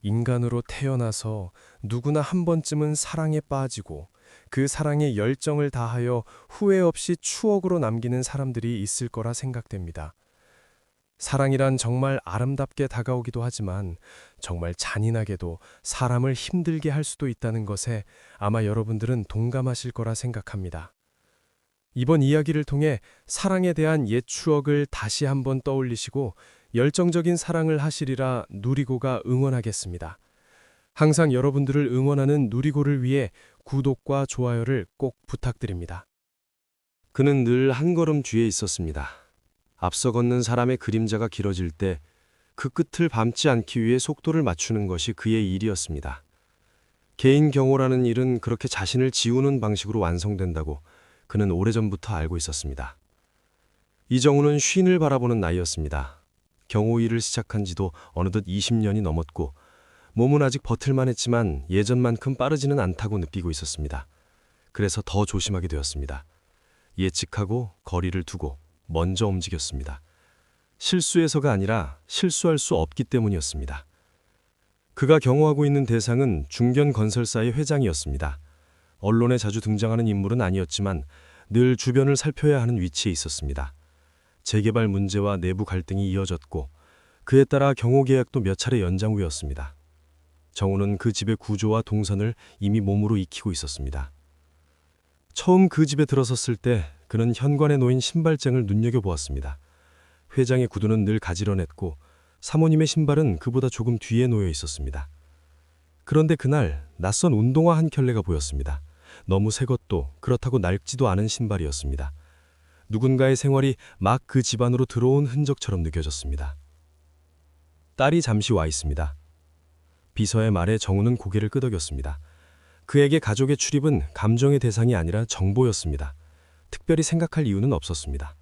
인간으로 태어나서 누구나 한 번쯤은 사랑에 빠지고 그 사랑에 열정을 다하여 후회 없이 추억으로 남기는 사람들이 있을 거라 생각됩니다. 사랑이란 정말 아름답게 다가오기도 하지만 정말 잔인하게도 사람을 힘들게 할 수도 있다는 것에 아마 여러분들은 동감하실 거라 생각합니다. 이번 이야기를 통해 사랑에 대한 옛 추억을 다시 한번 떠올리시고 열정적인 사랑을 하시리라 누리고가 응원하겠습니다. 항상 여러분들을 응원하는 누리고를 위해 구독과 좋아요를 꼭 부탁드립니다. 그는 늘 한 걸음 뒤에 있었습니다. 앞서 걷는 사람의 그림자가 길어질 때 그 끝을 밟지 않기 위해 속도를 맞추는 것이 그의 일이었습니다. 개인 경호라는 일은 그렇게 자신을 지우는 방식으로 완성된다고 그는 오래전부터 알고 있었습니다. 이정우는 쉰을 바라보는 나이였습니다. 경호 일을 시작한 지도 어느덧 20년이 넘었고 몸은 아직 버틸만 했지만 예전만큼 빠르지는 않다고 느끼고 있었습니다. 그래서 더 조심하게 되었습니다. 예측하고 거리를 두고 먼저 움직였습니다. 실수해서가 아니라 실수할 수 없기 때문이었습니다. 그가 경호하고 있는 대상은 중견건설사의 회장이었습니다. 언론에 자주 등장하는 인물은 아니었지만 늘 주변을 살펴야 하는 위치에 있었습니다. 재개발 문제와 내부 갈등이 이어졌고 그에 따라 경호 계약도 몇 차례 연장 후였습니다. 정우는 그 집의 구조와 동선을 이미 몸으로 익히고 있었습니다. 처음 그 집에 들어섰을 때 그는 현관에 놓인 신발장을 눈여겨보았습니다. 회장의 구두는 늘 가지런했고 사모님의 신발은 그보다 조금 뒤에 놓여 있었습니다. 그런데 그날 낯선 운동화 한 켤레가 보였습니다. 너무 새 것도 그렇다고 낡지도 않은 신발이었습니다. 누군가의 생활이 막 그 집 안으로 들어온 흔적처럼 느껴졌습니다. 딸이 잠시 와 있습니다. 비서의 말에 정우는 고개를 끄덕였습니다. 그에게 가족의 출입은 감정의 대상이 아니라 정보였습니다. 특별히 생각할 이유는 없었습니다.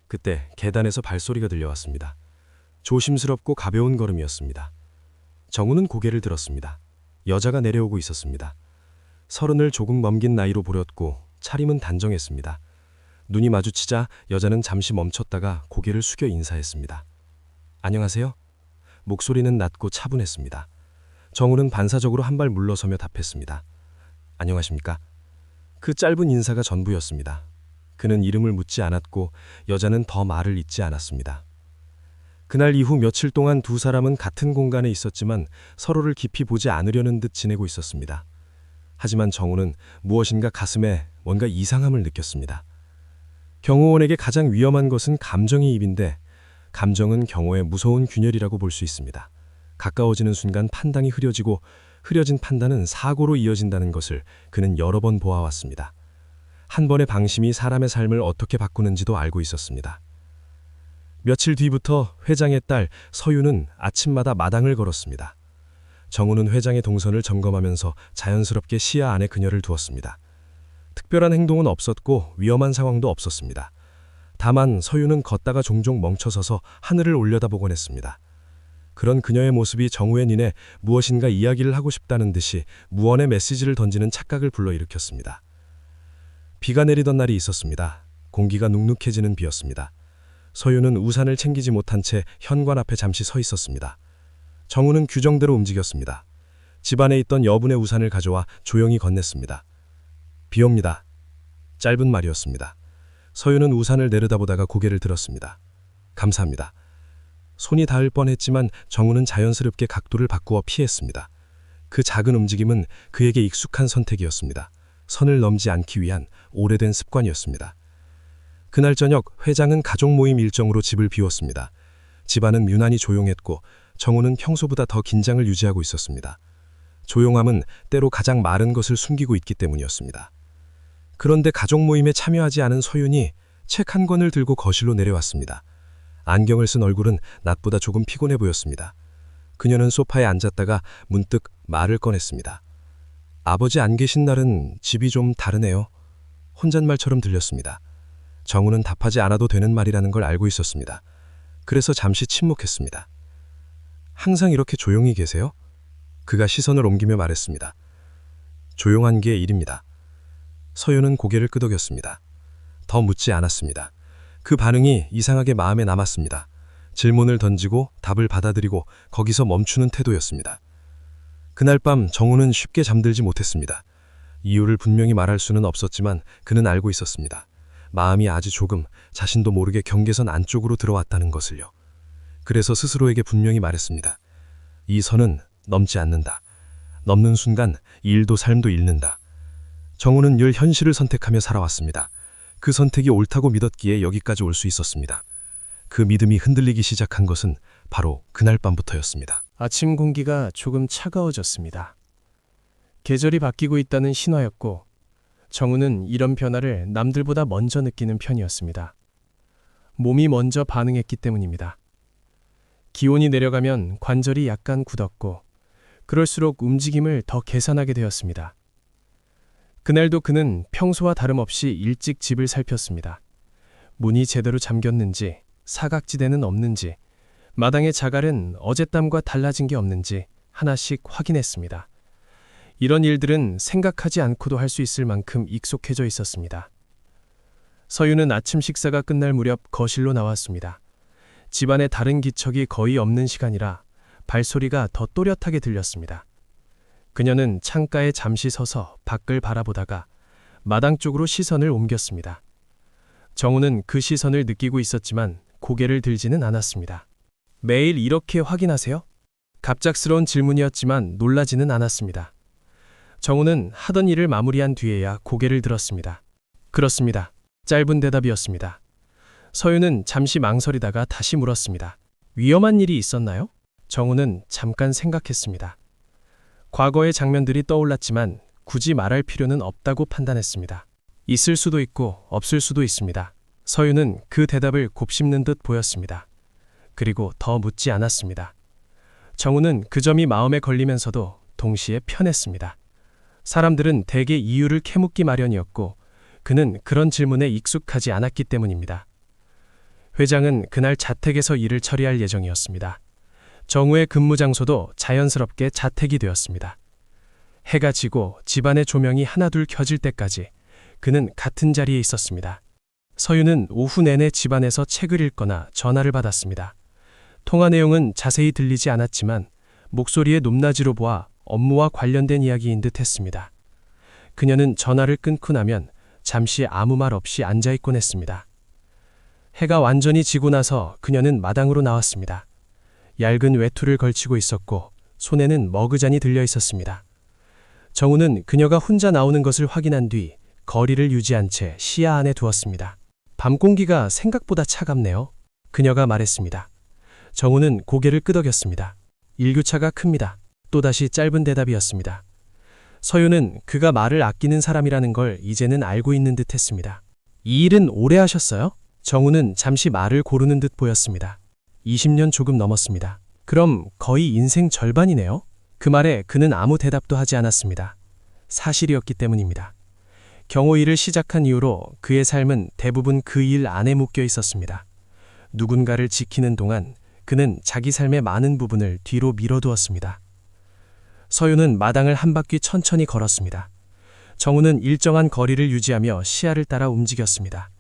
그때 계단에서 발소리가 들려왔습니다. 조심스럽고 가벼운 걸음이었습니다. 정우는 고개를 들었습니다. 여자가 내려오고 있었습니다. 30을 조금 넘긴 나이로 보였고 차림은 단정했습니다. 눈이 마주치자 여자는 잠시 멈췄다가 고개를 숙여 인사했습니다. 안녕하세요. 목소리는 낮고 차분했습니다. 정우는 반사적으로 한 발 물러서며 답했습니다. 안녕하십니까? 그 짧은 인사가 전부였습니다. 그는 이름을 묻지 않았고 여자는 더 말을 잇지 않았습니다. 그날 이후 며칠 동안 두 사람은 같은 공간에 있었지만 서로를 깊이 보지 않으려는 듯 지내고 있었습니다. 하지만 정우는 무엇인가 가슴에 뭔가 이상함을 느꼈습니다. 경호원에게 가장 위험한 것은 감정이입인데 감정은 경호의 무서운 균열이라고 볼 수 있습니다. 가까워지는 순간 판단이 흐려지고 흐려진 판단은 사고로 이어진다는 것을 그는 여러 번 보아왔습니다. 한 번의 방심이 사람의 삶을 어떻게 바꾸는지도 알고 있었습니다. 며칠 뒤부터 회장의 딸 서유는 아침마다 마당을 걸었습니다. 정우는 회장의 동선을 점검하면서 자연스럽게 시야 안에 그녀를 두었습니다. 특별한 행동은 없었고 위험한 상황도 없었습니다. 다만 서유는 걷다가 종종 멈춰서서 하늘을 올려다보곤 했습니다. 그런 그녀의 모습이 정우의 눈에 무엇인가 이야기를 하고 싶다는 듯이 무언의 메시지를 던지는 착각을 불러일으켰습니다. 비가 내리던 날이 있었습니다. 공기가 눅눅해지는 비였습니다. 서유는 우산을 챙기지 못한 채 현관 앞에 잠시 서 있었습니다. 정우는 규정대로 움직였습니다. 집안에 있던 여분의 우산을 가져와 조용히 건넸습니다. 비 옵니다. 짧은 말이었습니다. 서유는 우산을 내려다보다가 고개를 들었습니다. 감사합니다. 손이 닿을 뻔했지만 정우는 자연스럽게 각도를 바꾸어 피했습니다. 그 작은 움직임은 그에게 익숙한 선택이었습니다. 선을 넘지 않기 위한 오래된 습관이었습니다. 그날 저녁 회장은 가족 모임 일정으로 집을 비웠습니다. 집안은 유난히 조용했고 정우는 평소보다 더 긴장을 유지하고 있었습니다. 조용함은 때로 가장 마른 것을 숨기고 있기 때문이었습니다. 그런데 가족 모임에 참여하지 않은 서윤이 책 한 권을 들고 거실로 내려왔습니다. 안경을 쓴 얼굴은 낮보다 조금 피곤해 보였습니다. 그녀는 소파에 앉았다가 문득 말을 꺼냈습니다. 아버지 안 계신 날은 집이 좀 다르네요. 혼잣말처럼 들렸습니다. 정우는 답하지 않아도 되는 말이라는 걸 알고 있었습니다. 그래서 잠시 침묵했습니다. 항상 이렇게 조용히 계세요? 그가 시선을 옮기며 말했습니다. 조용한 게 일입니다. 서유는 고개를 끄덕였습니다. 더 묻지 않았습니다. 그 반응이 이상하게 마음에 남았습니다. 질문을 던지고 답을 받아들이고 거기서 멈추는 태도였습니다. 그날 밤 정우는 쉽게 잠들지 못했습니다. 이유를 분명히 말할 수는 없었지만 그는 알고 있었습니다. 마음이 아주 조금 자신도 모르게 경계선 안쪽으로 들어왔다는 것을요. 그래서 스스로에게 분명히 말했습니다. 이 선은 넘지 않는다. 넘는 순간 일도 삶도 잃는다. 정우는 늘 현실을 선택하며 살아왔습니다. 그 선택이 옳다고 믿었기에 여기까지 올 수 있었습니다. 그 믿음이 흔들리기 시작한 것은 바로 그날 밤부터였습니다. 아침 공기가 조금 차가워졌습니다. 계절이 바뀌고 있다는 신화였고 정우는 이런 변화를 남들보다 먼저 느끼는 편이었습니다. 몸이 먼저 반응했기 때문입니다. 기온이 내려가면 관절이 약간 굳었고 그럴수록 움직임을 더 계산하게 되었습니다. 그날도 그는 평소와 다름없이 일찍 집을 살폈습니다. 문이 제대로 잠겼는지, 사각지대는 없는지, 마당의 자갈은 어젯밤과 달라진 게 없는지 하나씩 확인했습니다. 이런 일들은 생각하지 않고도 할 수 있을 만큼 익숙해져 있었습니다. 서유는 아침 식사가 끝날 무렵 거실로 나왔습니다. 집안에 다른 기척이 거의 없는 시간이라 발소리가 더 또렷하게 들렸습니다. 그녀는 창가에 잠시 서서 밖을 바라보다가 마당 쪽으로 시선을 옮겼습니다. 정우는 그 시선을 느끼고 있었지만 고개를 들지는 않았습니다. 매일 이렇게 확인하세요? 갑작스러운 질문이었지만 놀라지는 않았습니다. 정우는 하던 일을 마무리한 뒤에야 고개를 들었습니다. 그렇습니다. 짧은 대답이었습니다. 서유는 잠시 망설이다가 다시 물었습니다. 위험한 일이 있었나요? 정우는 잠깐 생각했습니다. 과거의 장면들이 떠올랐지만 굳이 말할 필요는 없다고 판단했습니다. 있을 수도 있고 없을 수도 있습니다. 서유는 그 대답을 곱씹는 듯 보였습니다. 그리고 더 묻지 않았습니다. 정우는 그 점이 마음에 걸리면서도 동시에 편했습니다. 사람들은 대개 이유를 캐묻기 마련이었고 그는 그런 질문에 익숙하지 않았기 때문입니다. 회장은 그날 자택에서 일을 처리할 예정이었습니다. 정우의 근무 장소도 자연스럽게 자택이 되었습니다. 해가 지고 집안의 조명이 하나둘 켜질 때까지 그는 같은 자리에 있었습니다. 서유는 오후 내내 집안에서 책을 읽거나 전화를 받았습니다. 통화 내용은 자세히 들리지 않았지만 목소리의 높낮이로 보아 업무와 관련된 이야기인 듯 했습니다. 그녀는 전화를 끊고 나면 잠시 아무 말 없이 앉아있곤 했습니다. 해가 완전히 지고 나서 그녀는 마당으로 나왔습니다. 얇은 외투를 걸치고 있었고 손에는 머그잔이 들려 있었습니다. 정우는 그녀가 혼자 나오는 것을 확인한 뒤 거리를 유지한 채 시야 안에 두었습니다. 밤 공기가 생각보다 차갑네요. 그녀가 말했습니다. 정우는 고개를 끄덕였습니다. 일교차가 큽니다. 또다시 짧은 대답이었습니다. 서유는 그가 말을 아끼는 사람이라는 걸 이제는 알고 있는 듯 했습니다. 이 일은 오래 하셨어요? 정우는 잠시 말을 고르는 듯 보였습니다. 20년 조금 넘었습니다. 그럼 거의 인생 절반이네요? 그 말에 그는 아무 대답도 하지 않았습니다. 사실이었기 때문입니다. 경호 일을 시작한 이후로 그의 삶은 대부분 그 일 안에 묶여 있었습니다. 누군가를 지키는 동안 그는 자기 삶의 많은 부분을 뒤로 미뤄두었습니다. 서유는 마당을 한 바퀴 천천히 걸었습니다. 정우는 일정한 거리를 유지하며 시야를 따라 움직였습니다.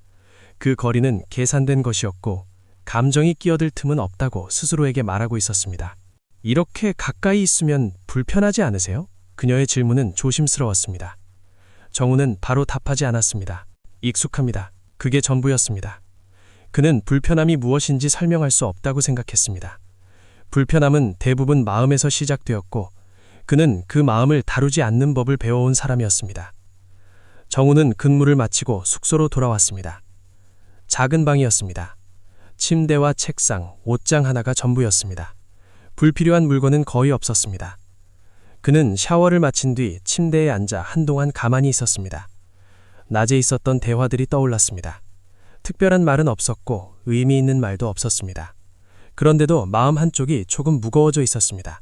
그 거리는 계산된 것이었고 감정이 끼어들 틈은 없다고 스스로에게 말하고 있었습니다. 이렇게 가까이 있으면 불편하지 않으세요? 그녀의 질문은 조심스러웠습니다. 정우는 바로 답하지 않았습니다. 익숙합니다. 그게 전부였습니다. 그는 불편함이 무엇인지 설명할 수 없다고 생각했습니다. 불편함은 대부분 마음에서 시작되었고 그는 그 마음을 다루지 않는 법을 배워온 사람이었습니다. 정우는 근무를 마치고 숙소로 돌아왔습니다. 작은 방이었습니다. 침대와 책상, 옷장 하나가 전부였습니다. 불필요한 물건은 거의 없었습니다. 그는 샤워를 마친 뒤 침대에 앉아 한동안 가만히 있었습니다. 낮에 있었던 대화들이 떠올랐습니다. 특별한 말은 없었고 의미 있는 말도 없었습니다. 그런데도 마음 한쪽이 조금 무거워져 있었습니다.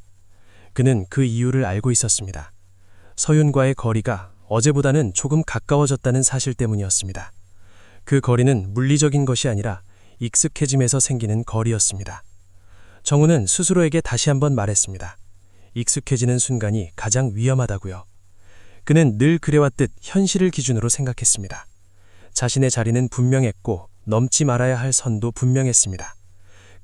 그는 그 이유를 알고 있었습니다. 서윤과의 거리가 어제보다는 조금 가까워졌다는 사실 때문이었습니다. 그 거리는 물리적인 것이 아니라 익숙해짐에서 생기는 거리였습니다. 정우는 스스로에게 다시 한번 말했습니다. 익숙해지는 순간이 가장 위험하다고요. 그는 늘 그래왔듯 현실을 기준으로 생각했습니다. 자신의 자리는 분명했고 넘지 말아야 할 선도 분명했습니다.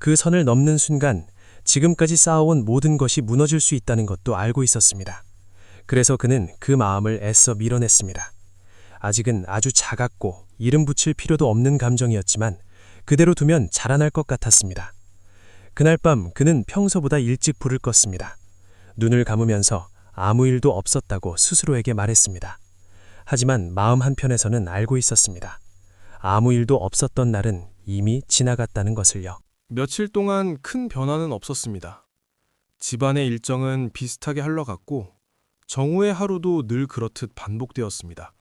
그 선을 넘는 순간 지금까지 쌓아온 모든 것이 무너질 수 있다는 것도 알고 있었습니다. 그래서 그는 그 마음을 애써 밀어냈습니다. 아직은 아주 작았고 이름 붙일 필요도 없는 감정이었지만 그대로 두면 자라날 것 같았습니다. 그날 밤 그는 평소보다 일찍 불을 껐습니다. 눈을 감으면서 아무 일도 없었다고 스스로에게 말했습니다. 하지만 마음 한편에서는 알고 있었습니다. 아무 일도 없었던 날은 이미 지나갔다는 것을요. 며칠 동안 큰 변화는 없었습니다. 집안의 일정은 비슷하게 흘러갔고 정우의 하루도 늘 그렇듯 반복되었습니다.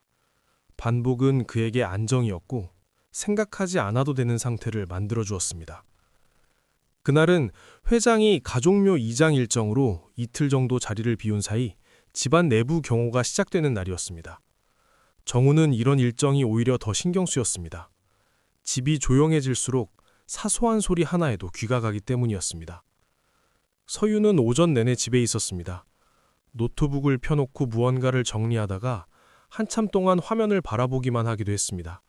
반복은 그에게 안정이었고 생각하지 않아도 되는 상태를 만들어 주었습니다. 그날은 회장이 가족묘 이장 일정으로 이틀 정도 자리를 비운 사이 집안 내부 경호가 시작되는 날이었습니다. 정우는 이런 일정이 오히려 더 신경 쓰였습니다. 집이 조용해질수록 사소한 소리 하나에도 귀가 가기 때문이었습니다. 서유는 오전 내내 집에 있었습니다. 노트북을 펴놓고 무언가를 정리하다가 한참 동안 화면을 바라보기만 하기도 했습니다.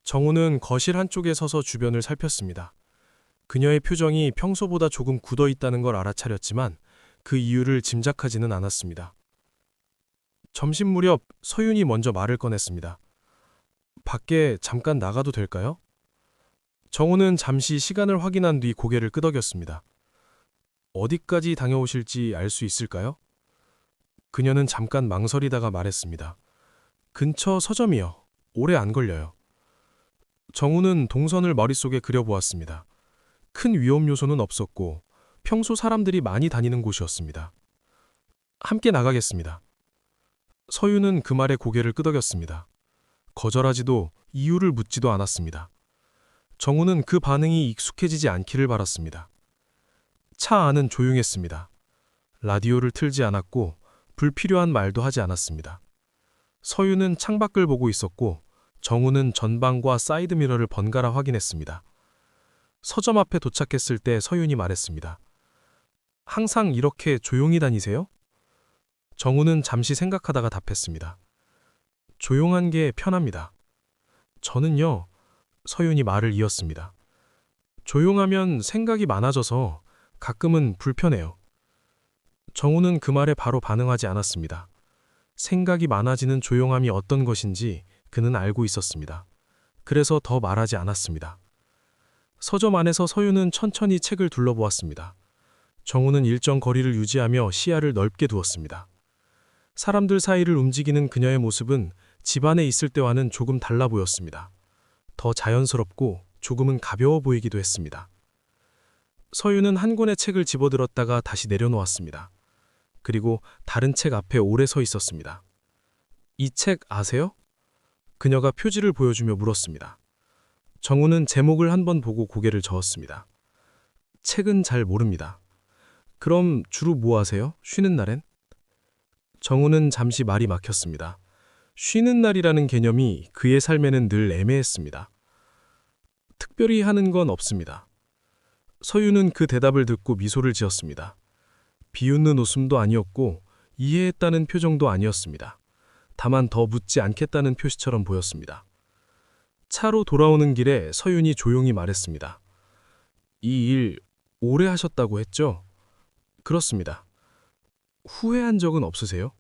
정우는 거실 한쪽에 서서 주변을 살폈습니다. 그녀의 표정이 평소보다 조금 굳어 있다는 걸 알아차렸지만 그 이유를 짐작하지는 않았습니다. 점심 무렵 서윤이 먼저 말을 꺼냈습니다. 밖에 잠깐 나가도 될까요? 정우는 잠시 시간을 확인한 뒤 고개를 끄덕였습니다. 어디까지 다녀오실지 알 수 있을까요? 그녀는 잠깐 망설이다가 말했습니다. 근처 서점이요. 오래 안 걸려요. 정우는 동선을 머릿속에 그려보았습니다. 큰 위험 요소는 없었고 평소 사람들이 많이 다니는 곳이었습니다. 함께 나가겠습니다. 서유는 그 말에 고개를 끄덕였습니다. 거절하지도 이유를 묻지도 않았습니다. 정우는 그 반응이 익숙해지지 않기를 바랐습니다. 차 안은 조용했습니다. 라디오를 틀지 않았고 불필요한 말도 하지 않았습니다. 서유는 창밖을 보고 있었고 정우는 전방과 사이드미러를 번갈아 확인했습니다. 서점 앞에 도착했을 때 서윤이 말했습니다. 항상 이렇게 조용히 다니세요? 정우는 잠시 생각하다가 답했습니다. 조용한 게 편합니다. 저는요, 서윤이 말을 이었습니다. 조용하면 생각이 많아져서 가끔은 불편해요. 정우는 그 말에 바로 반응하지 않았습니다. 생각이 많아지는 조용함이 어떤 것인지 그는 알고 있었습니다. 그래서 더 말하지 않았습니다. 서점 안에서 서윤은 천천히 책을 둘러보았습니다. 정우는 일정 거리를 유지하며 시야를 넓게 두었습니다. 사람들 사이를 움직이는 그녀의 모습은 집 안에 있을 때와는 조금 달라 보였습니다. 더 자연스럽고 조금은 가벼워 보이기도 했습니다. 서윤은 한 권의 책을 집어들었다가 다시 내려놓았습니다. 그리고 다른 책 앞에 오래 서 있었습니다. 이 책 아세요? 그녀가 표지를 보여주며 물었습니다. 정우는 제목을 한번 보고 고개를 저었습니다. 책은 잘 모릅니다. 그럼 주로 뭐 하세요? 쉬는 날엔? 정우는 잠시 말이 막혔습니다. 쉬는 날이라는 개념이 그의 삶에는 늘 애매했습니다. 특별히 하는 건 없습니다. 서유는 그 대답을 듣고 미소를 지었습니다. 비웃는 웃음도 아니었고 이해했다는 표정도 아니었습니다. 다만 더 묻지 않겠다는 표시처럼 보였습니다. 차로 돌아오는 길에 서윤이 조용히 말했습니다. 이 일 오래 하셨다고 했죠? 그렇습니다. 후회한 적은 없으세요?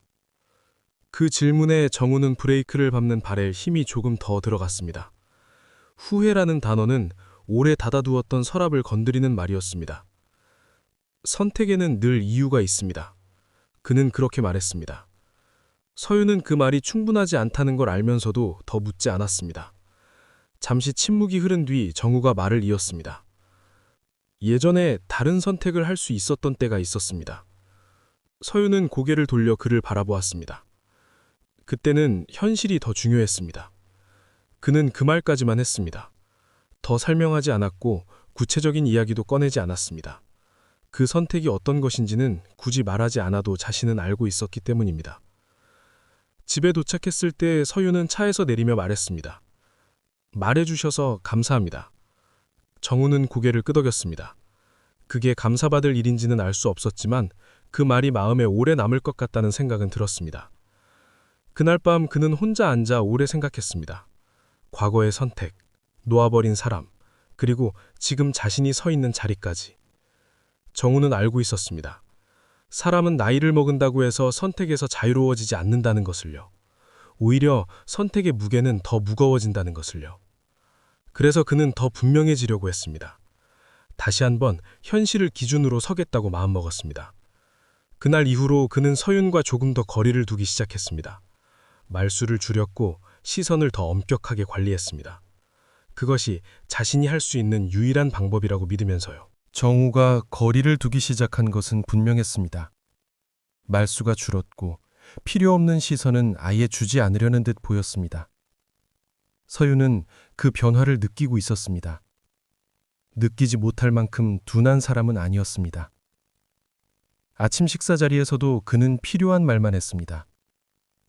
그 질문에 정우는 브레이크를 밟는 발에 힘이 조금 더 들어갔습니다. 후회라는 단어는 오래 닫아두었던 서랍을 건드리는 말이었습니다. 선택에는 늘 이유가 있습니다. 그는 그렇게 말했습니다. 서윤은 그 말이 충분하지 않다는 걸 알면서도 더 묻지 않았습니다. 잠시 침묵이 흐른 뒤 정우가 말을 이었습니다. 예전에 다른 선택을 할 수 있었던 때가 있었습니다. 서윤은 고개를 돌려 그를 바라보았습니다. 그때는 현실이 더 중요했습니다. 그는 그 말까지만 했습니다. 더 설명하지 않았고 구체적인 이야기도 꺼내지 않았습니다. 그 선택이 어떤 것인지는 굳이 말하지 않아도 자신은 알고 있었기 때문입니다. 집에 도착했을 때 서윤은 차에서 내리며 말했습니다. 말해주셔서 감사합니다. 정우는 고개를 끄덕였습니다. 그게 감사받을 일인지는 알 수 없었지만 그 말이 마음에 오래 남을 것 같다는 생각은 들었습니다. 그날 밤 그는 혼자 앉아 오래 생각했습니다. 과거의 선택, 놓아버린 사람, 그리고 지금 자신이 서 있는 자리까지. 정우는 알고 있었습니다. 사람은 나이를 먹은다고 해서 선택에서 자유로워지지 않는다는 것을요. 오히려 선택의 무게는 더 무거워진다는 것을요. 그래서 그는 더 분명해지려고 했습니다. 다시 한번 현실을 기준으로 서겠다고 마음먹었습니다. 그날 이후로 그는 서윤과 조금 더 거리를 두기 시작했습니다. 말수를 줄였고 시선을 더 엄격하게 관리했습니다. 그것이 자신이 할 수 있는 유일한 방법이라고 믿으면서요. 정우가 거리를 두기 시작한 것은 분명했습니다. 말수가 줄었고 필요 없는 시선은 아예 주지 않으려는 듯 보였습니다. 서윤은 그 변화를 느끼고 있었습니다. 느끼지 못할 만큼 둔한 사람은 아니었습니다. 아침 식사 자리에서도 그는 필요한 말만 했습니다.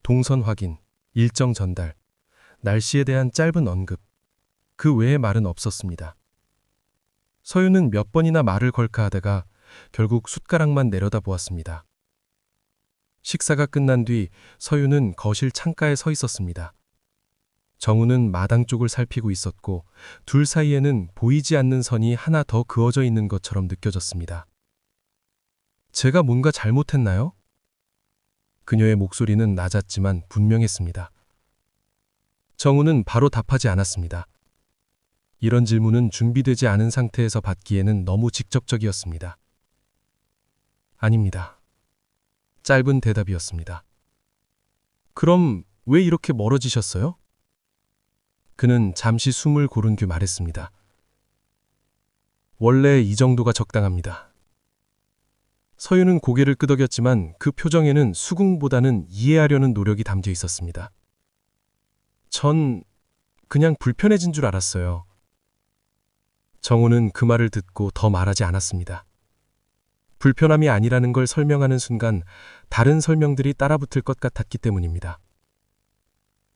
동선 확인, 일정 전달, 날씨에 대한 짧은 언급, 그 외의 말은 없었습니다. 서윤은 몇 번이나 말을 걸까 하다가 결국 숟가락만 내려다 보았습니다. 식사가 끝난 뒤 서윤은 거실 창가에 서 있었습니다. 정우는 마당 쪽을 살피고 있었고 둘 사이에는 보이지 않는 선이 하나 더 그어져 있는 것처럼 느껴졌습니다. 제가 뭔가 잘못했나요? 그녀의 목소리는 낮았지만 분명했습니다. 정우는 바로 답하지 않았습니다. 이런 질문은 준비되지 않은 상태에서 받기에는 너무 직접적이었습니다. 아닙니다. 짧은 대답이었습니다. 그럼 왜 이렇게 멀어지셨어요? 그는 잠시 숨을 고른 뒤 말했습니다. 원래 이 정도가 적당합니다. 서윤은 고개를 끄덕였지만 그 표정에는 수긍보다는 이해하려는 노력이 담겨 있었습니다. 전 그냥 불편해진 줄 알았어요. 정우는 그 말을 듣고 더 말하지 않았습니다. 불편함이 아니라는 걸 설명하는 순간 다른 설명들이 따라붙을 것 같았기 때문입니다.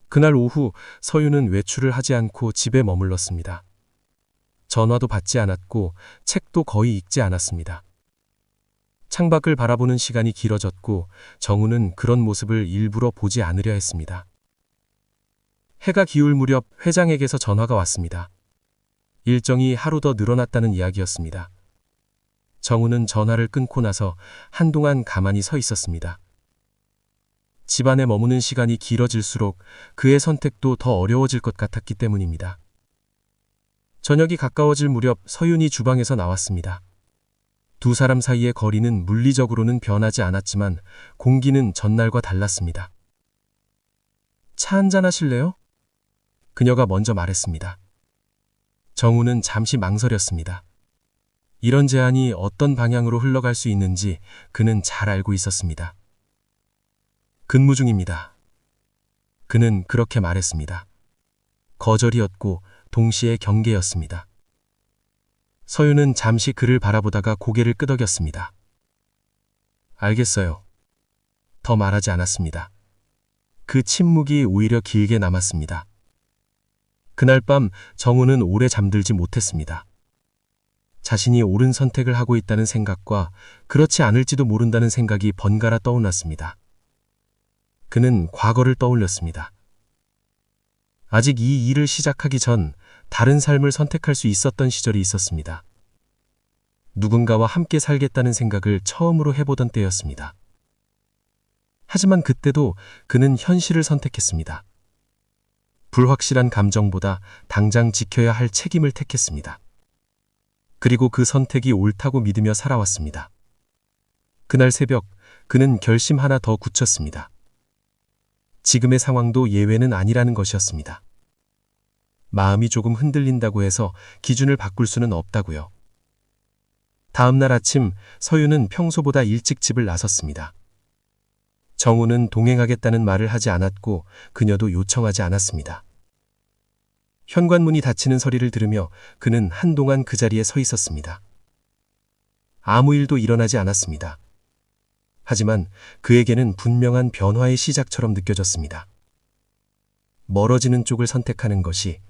그날 오후 서윤은 외출을 하지 않고 집에 머물렀습니다. 전화도 받지 않았고 책도 거의 읽지 않았습니다. 창밖을 바라보는 시간이 길어졌고 정우는 그런 모습을 일부러 보지 않으려 했습니다. 해가 기울 무렵 회장에게서 전화가 왔습니다. 일정이 하루 더 늘어났다는 이야기였습니다. 정우는 전화를 끊고 나서 한동안 가만히 서 있었습니다. 집안에 머무는 시간이 길어질수록 그의 선택도 더 어려워질 것 같았기 때문입니다. 저녁이 가까워질 무렵 서윤이 주방에서 나왔습니다. 두 사람 사이의 거리는 물리적으로는 변하지 않았지만 공기는 전날과 달랐습니다. 차 한잔 하실래요? 그녀가 먼저 말했습니다. 정우는 잠시 망설였습니다. 이런 제안이 어떤 방향으로 흘러갈 수 있는지 그는 잘 알고 있었습니다. 근무 중입니다. 그는 그렇게 말했습니다. 거절이었고 동시에 경계였습니다. 서윤은 잠시 그를 바라보다가 고개를 끄덕였습니다. 알겠어요. 더 말하지 않았습니다. 그 침묵이 오히려 길게 남았습니다. 그날 밤 정우는 오래 잠들지 못했습니다. 자신이 옳은 선택을 하고 있다는 생각과 그렇지 않을지도 모른다는 생각이 번갈아 떠올랐습니다. 그는 과거를 떠올렸습니다. 아직 이 일을 시작하기 전 다른 삶을 선택할 수 있었던 시절이 있었습니다. 누군가와 함께 살겠다는 생각을 처음으로 해보던 때였습니다. 하지만 그때도 그는 현실을 선택했습니다. 불확실한 감정보다 당장 지켜야 할 책임을 택했습니다. 그리고 그 선택이 옳다고 믿으며 살아왔습니다. 그날 새벽 그는 결심 하나 더 굳혔습니다. 지금의 상황도 예외는 아니라는 것이었습니다. 마음이 조금 흔들린다고 해서 기준을 바꿀 수는 없다고요. 다음 날 아침 서윤은 평소보다 일찍 집을 나섰습니다. 정우는 동행하겠다는 말을 하지 않았고 그녀도 요청하지 않았습니다. 현관문이 닫히는 소리를 들으며 그는 한동안 그 자리에 서 있었습니다. 아무 일도 일어나지 않았습니다. 하지만 그에게는 분명한 변화의 시작처럼 느껴졌습니다. 멀어지는 쪽을 선택하는 것이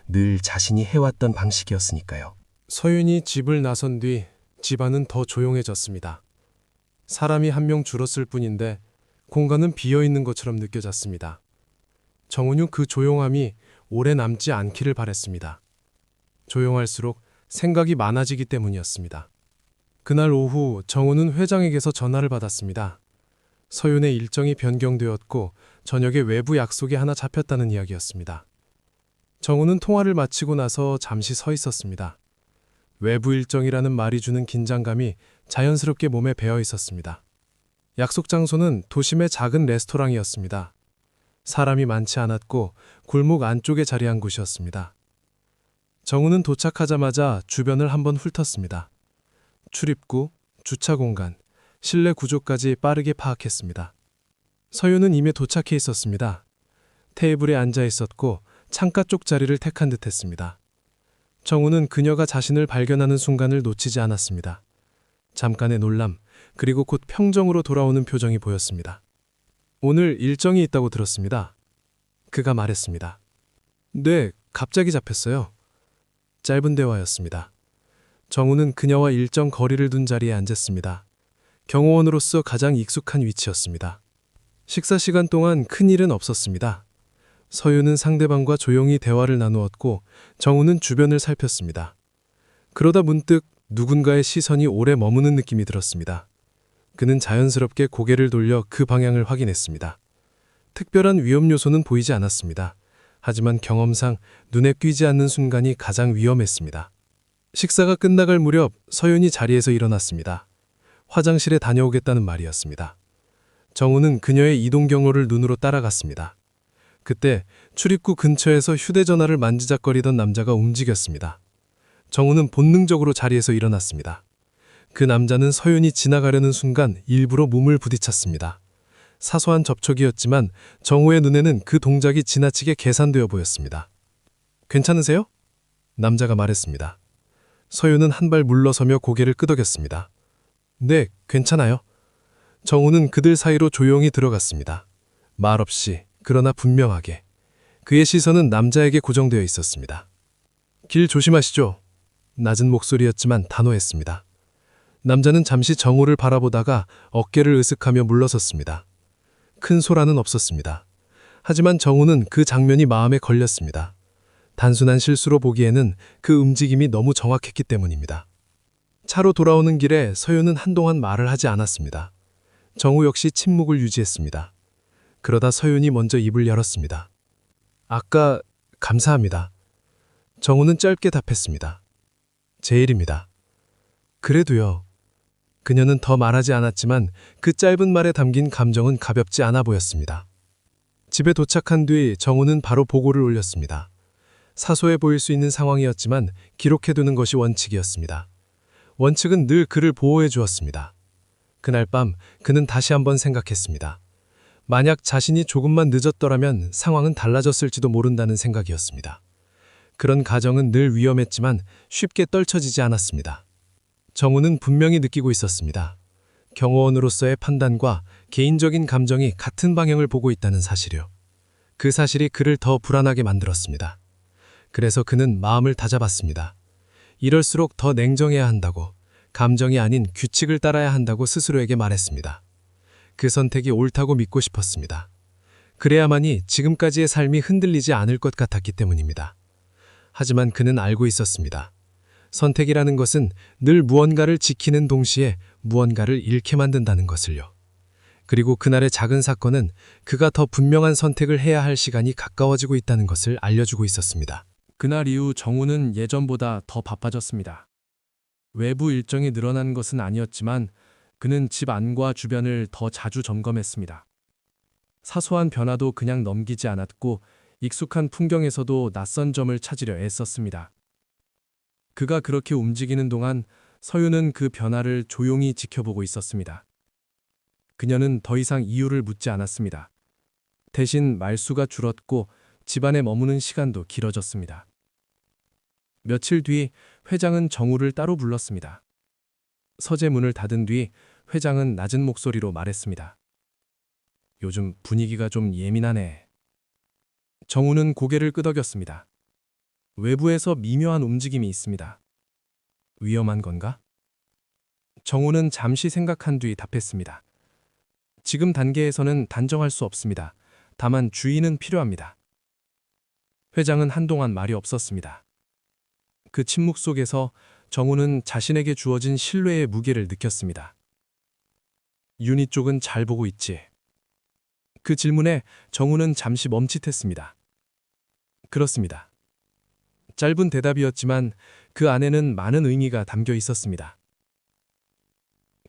늘 자신이 해왔던 방식이었으니까요. 서윤이 집을 나선 뒤 집안은 더 조용해졌습니다. 사람이 한 명 줄었을 뿐인데 공간은 비어있는 것처럼 느껴졌습니다. 정은유 그 조용함이 오래 남지 않기를 바랬습니다. 조용할수록 생각이 많아지기 때문이었습니다. 그날 오후 정우는 회장에게서 전화를 받았습니다. 서윤의 일정이 변경되었고 저녁에 외부 약속이 하나 잡혔다는 이야기였습니다. 정우는 통화를 마치고 나서 잠시 서 있었습니다. 외부 일정이라는 말이 주는 긴장감이 자연스럽게 몸에 배어 있었습니다. 약속 장소는 도심의 작은 레스토랑이었습니다. 사람이 많지 않았고 골목 안쪽에 자리한 곳이었습니다. 정우는 도착하자마자 주변을 한번 훑었습니다. 출입구, 주차 공간, 실내 구조까지 빠르게 파악했습니다. 서윤은 이미 도착해 있었습니다. 테이블에 앉아 있었고 창가 쪽 자리를 택한 듯 했습니다. 정우는 그녀가 자신을 발견하는 순간을 놓치지 않았습니다. 잠깐의 놀람, 그리고 곧 평정으로 돌아오는 표정이 보였습니다. 오늘 일정이 있다고 들었습니다. 그가 말했습니다. 네, 갑자기 잡혔어요. 짧은 대화였습니다. 정우는 그녀와 일정 거리를 둔 자리에 앉았습니다. 경호원으로서 가장 익숙한 위치였습니다. 식사 시간 동안 큰 일은 없었습니다. 서윤은 상대방과 조용히 대화를 나누었고 정우는 주변을 살폈습니다. 그러다 문득 누군가의 시선이 오래 머무는 느낌이 들었습니다. 그는 자연스럽게 고개를 돌려 그 방향을 확인했습니다. 특별한 위험 요소는 보이지 않았습니다. 하지만 경험상 눈에 띄지 않는 순간이 가장 위험했습니다. 식사가 끝나갈 무렵 서윤이 자리에서 일어났습니다. 화장실에 다녀오겠다는 말이었습니다. 정우는 그녀의 이동 경로를 눈으로 따라갔습니다. 그때 출입구 근처에서 휴대전화를 만지작거리던 남자가 움직였습니다. 정우는 본능적으로 자리에서 일어났습니다. 그 남자는 서윤이 지나가려는 순간 일부러 몸을 부딪혔습니다. 사소한 접촉이었지만 정우의 눈에는 그 동작이 지나치게 계산되어 보였습니다. 괜찮으세요? 남자가 말했습니다. 서윤은 한 발 물러서며 고개를 끄덕였습니다. 네, 괜찮아요. 정우는 그들 사이로 조용히 들어갔습니다. 말없이, 그러나 분명하게. 그의 시선은 남자에게 고정되어 있었습니다. 길 조심하시죠. 낮은 목소리였지만 단호했습니다. 남자는 잠시 정우를 바라보다가 어깨를 으쓱하며 물러섰습니다. 큰 소란은 없었습니다. 하지만 정우는 그 장면이 마음에 걸렸습니다. 단순한 실수로 보기에는 그 움직임이 너무 정확했기 때문입니다. 차로 돌아오는 길에 서윤은 한동안 말을 하지 않았습니다. 정우 역시 침묵을 유지했습니다. 그러다 서윤이 먼저 입을 열었습니다. 아까 감사합니다. 정우는 짧게 답했습니다. 제 일입니다. 그래도요. 그녀는 더 말하지 않았지만 그 짧은 말에 담긴 감정은 가볍지 않아 보였습니다. 집에 도착한 뒤 정우는 바로 보고를 올렸습니다. 사소해 보일 수 있는 상황이었지만 기록해두는 것이 원칙이었습니다. 원칙은 늘 그를 보호해 주었습니다. 그날 밤 그는 다시 한번 생각했습니다. 만약 자신이 조금만 늦었더라면 상황은 달라졌을지도 모른다는 생각이었습니다. 그런 가정은 늘 위험했지만 쉽게 떨쳐지지 않았습니다. 정우는 분명히 느끼고 있었습니다. 경호원으로서의 판단과 개인적인 감정이 같은 방향을 보고 있다는 사실이요. 그 사실이 그를 더 불안하게 만들었습니다. 그래서 그는 마음을 다잡았습니다. 이럴수록 더 냉정해야 한다고, 감정이 아닌 규칙을 따라야 한다고 스스로에게 말했습니다. 그 선택이 옳다고 믿고 싶었습니다. 그래야만이 지금까지의 삶이 흔들리지 않을 것 같았기 때문입니다. 하지만 그는 알고 있었습니다. 선택이라는 것은 늘 무언가를 지키는 동시에 무언가를 잃게 만든다는 것을요. 그리고 그날의 작은 사건은 그가 더 분명한 선택을 해야 할 시간이 가까워지고 있다는 것을 알려주고 있었습니다. 그날 이후 정우는 예전보다 더 바빠졌습니다. 외부 일정이 늘어난 것은 아니었지만 그는 집 안과 주변을 더 자주 점검했습니다. 사소한 변화도 그냥 넘기지 않았고 익숙한 풍경에서도 낯선 점을 찾으려 애썼습니다. 그가 그렇게 움직이는 동안 서윤은 그 변화를 조용히 지켜보고 있었습니다. 그녀는 더 이상 이유를 묻지 않았습니다. 대신 말수가 줄었고 집안에 머무는 시간도 길어졌습니다. 며칠 뒤 회장은 정우를 따로 불렀습니다. 서재 문을 닫은 뒤 회장은 낮은 목소리로 말했습니다. 요즘 분위기가 좀 예민하네. 정우는 고개를 끄덕였습니다. 외부에서 미묘한 움직임이 있습니다. 위험한 건가? 정우는 잠시 생각한 뒤 답했습니다. 지금 단계에서는 단정할 수 없습니다. 다만 주의는 필요합니다. 회장은 한동안 말이 없었습니다. 그 침묵 속에서 정우는 자신에게 주어진 신뢰의 무게를 느꼈습니다. 윤희 쪽은 잘 보고 있지. 그 질문에 정우는 잠시 멈칫했습니다. 그렇습니다. 짧은 대답이었지만 그 안에는 많은 의미가 담겨 있었습니다.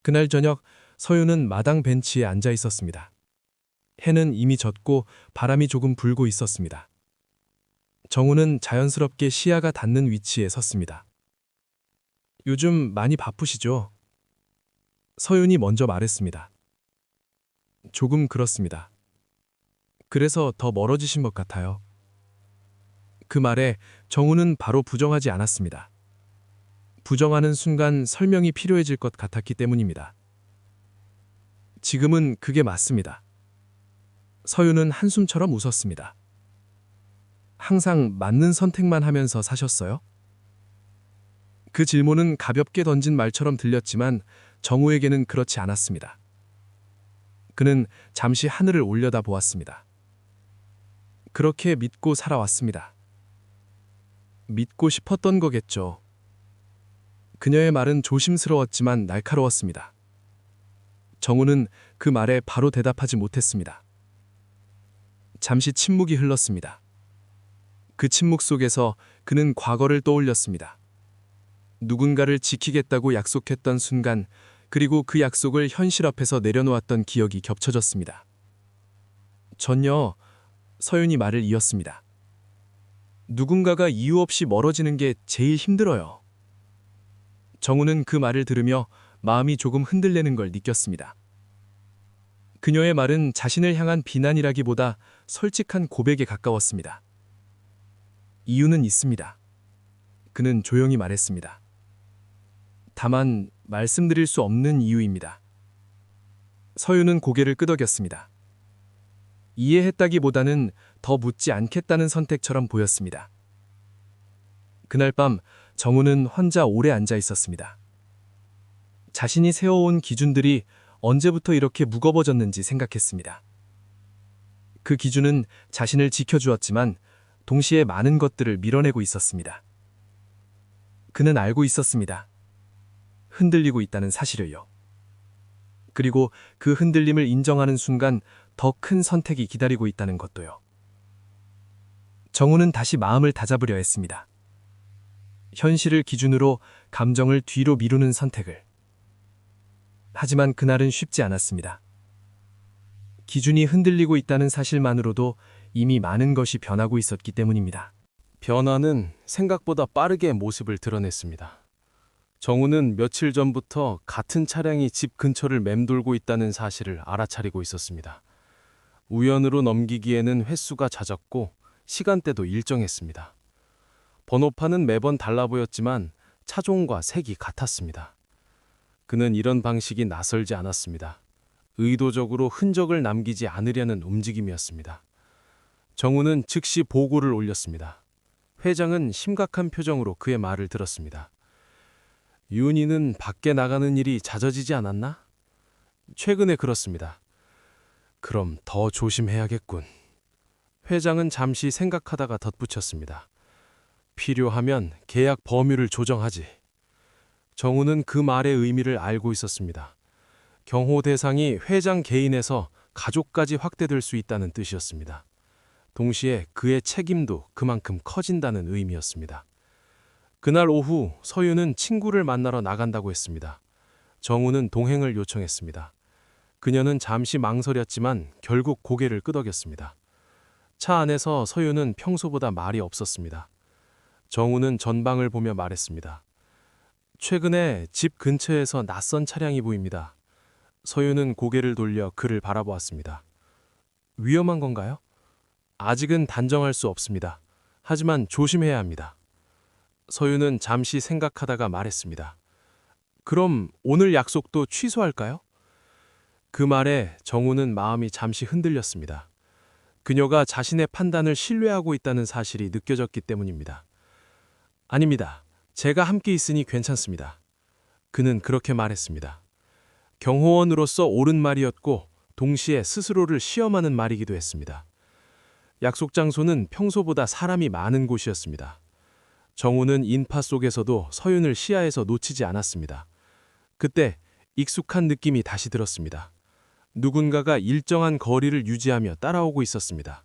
그날 저녁 서윤은 마당 벤치에 앉아 있었습니다. 해는 이미 졌고 바람이 조금 불고 있었습니다. 정우는 자연스럽게 시야가 닿는 위치에 섰습니다. 요즘 많이 바쁘시죠? 서윤이 먼저 말했습니다. 조금 그렇습니다. 그래서 더 멀어지신 것 같아요. 그 말에 정우는 바로 부정하지 않았습니다. 부정하는 순간 설명이 필요해질 것 같았기 때문입니다. 지금은 그게 맞습니다. 서윤은 한숨처럼 웃었습니다. 항상 맞는 선택만 하면서 사셨어요? 그 질문은 가볍게 던진 말처럼 들렸지만 정우에게는 그렇지 않았습니다. 그는 잠시 하늘을 올려다 보았습니다. 그렇게 믿고 살아왔습니다. 믿고 싶었던 거겠죠. 그녀의 말은 조심스러웠지만 날카로웠습니다. 정우는 그 말에 바로 대답하지 못했습니다. 잠시 침묵이 흘렀습니다. 그 침묵 속에서 그는 과거를 떠올렸습니다. 누군가를 지키겠다고 약속했던 순간, 그리고 그 약속을 현실 앞에서 내려놓았던 기억이 겹쳐졌습니다. 전요, 서윤이 말을 이었습니다. 누군가가 이유 없이 멀어지는 게 제일 힘들어요. 정우는 그 말을 들으며 마음이 조금 흔들리는 걸 느꼈습니다. 그녀의 말은 자신을 향한 비난이라기보다 솔직한 고백에 가까웠습니다. 이유는 있습니다. 그는 조용히 말했습니다. 다만 말씀드릴 수 없는 이유입니다. 서윤은 고개를 끄덕였습니다. 이해했다기보다는 더 묻지 않겠다는 선택처럼 보였습니다. 그날 밤 정우는 혼자 오래 앉아 있었습니다. 자신이 세워온 기준들이 언제부터 이렇게 무거워졌는지 생각했습니다. 그 기준은 자신을 지켜주었지만 동시에 많은 것들을 밀어내고 있었습니다. 그는 알고 있었습니다. 흔들리고 있다는 사실을요. 그리고 그 흔들림을 인정하는 순간 더 큰 선택이 기다리고 있다는 것도요. 정우는 다시 마음을 다잡으려 했습니다. 현실을 기준으로 감정을 뒤로 미루는 선택을. 하지만 그날은 쉽지 않았습니다. 기준이 흔들리고 있다는 사실만으로도 이미 많은 것이 변하고 있었기 때문입니다. 변화는 생각보다 빠르게 모습을 드러냈습니다. 정우는 며칠 전부터 같은 차량이 집 근처를 맴돌고 있다는 사실을 알아차리고 있었습니다. 우연으로 넘기기에는 횟수가 잦았고 시간대도 일정했습니다. 번호판은 매번 달라 보였지만 차종과 색이 같았습니다. 그는 이런 방식이 낯설지 않았습니다. 의도적으로 흔적을 남기지 않으려는 움직임이었습니다. 정우는 즉시 보고를 올렸습니다. 회장은 심각한 표정으로 그의 말을 들었습니다. 윤희는 밖에 나가는 일이 잦아지지 않았나? 최근에 그렇습니다. 그럼 더 조심해야겠군. 회장은 잠시 생각하다가 덧붙였습니다. 필요하면 계약 범위를 조정하지. 정우는 그 말의 의미를 알고 있었습니다. 경호 대상이 회장 개인에서 가족까지 확대될 수 있다는 뜻이었습니다. 동시에 그의 책임도 그만큼 커진다는 의미였습니다. 그날 오후 서윤은 친구를 만나러 나간다고 했습니다. 정우는 동행을 요청했습니다. 그녀는 잠시 망설였지만 결국 고개를 끄덕였습니다. 차 안에서 서윤은 평소보다 말이 없었습니다. 정우는 전방을 보며 말했습니다. 최근에 집 근처에서 낯선 차량이 보입니다. 서윤은 고개를 돌려 그를 바라보았습니다. 위험한 건가요? 아직은 단정할 수 없습니다. 하지만 조심해야 합니다. 서윤은 잠시 생각하다가 말했습니다. 그럼 오늘 약속도 취소할까요? 그 말에 정우는 마음이 잠시 흔들렸습니다. 그녀가 자신의 판단을 신뢰하고 있다는 사실이 느껴졌기 때문입니다. 아닙니다. 제가 함께 있으니 괜찮습니다. 그는 그렇게 말했습니다. 경호원으로서 옳은 말이었고 동시에 스스로를 시험하는 말이기도 했습니다. 약속 장소는 평소보다 사람이 많은 곳이었습니다. 정우는 인파 속에서도 서윤을 시야에서 놓치지 않았습니다. 그때 익숙한 느낌이 다시 들었습니다. 누군가가 일정한 거리를 유지하며 따라오고 있었습니다.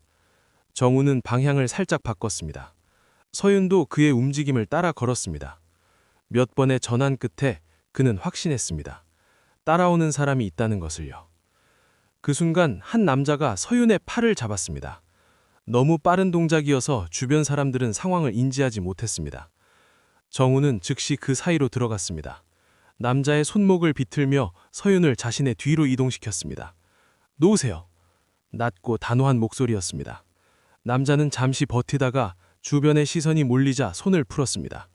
정우는 방향을 살짝 바꿨습니다. 서윤도 그의 움직임을 따라 걸었습니다. 몇 번의 전환 끝에 그는 확신했습니다. 따라오는 사람이 있다는 것을요. 그 순간 한 남자가 서윤의 팔을 잡았습니다. 너무 빠른 동작이어서 주변 사람들은 상황을 인지하지 못했습니다. 정우는 즉시 그 사이로 들어갔습니다. 남자의 손목을 비틀며 서윤을 자신의 뒤로 이동시켰습니다. 놓으세요. 낮고 단호한 목소리였습니다. 남자는 잠시 버티다가 주변의 시선이 몰리자 손을 풀었습니다.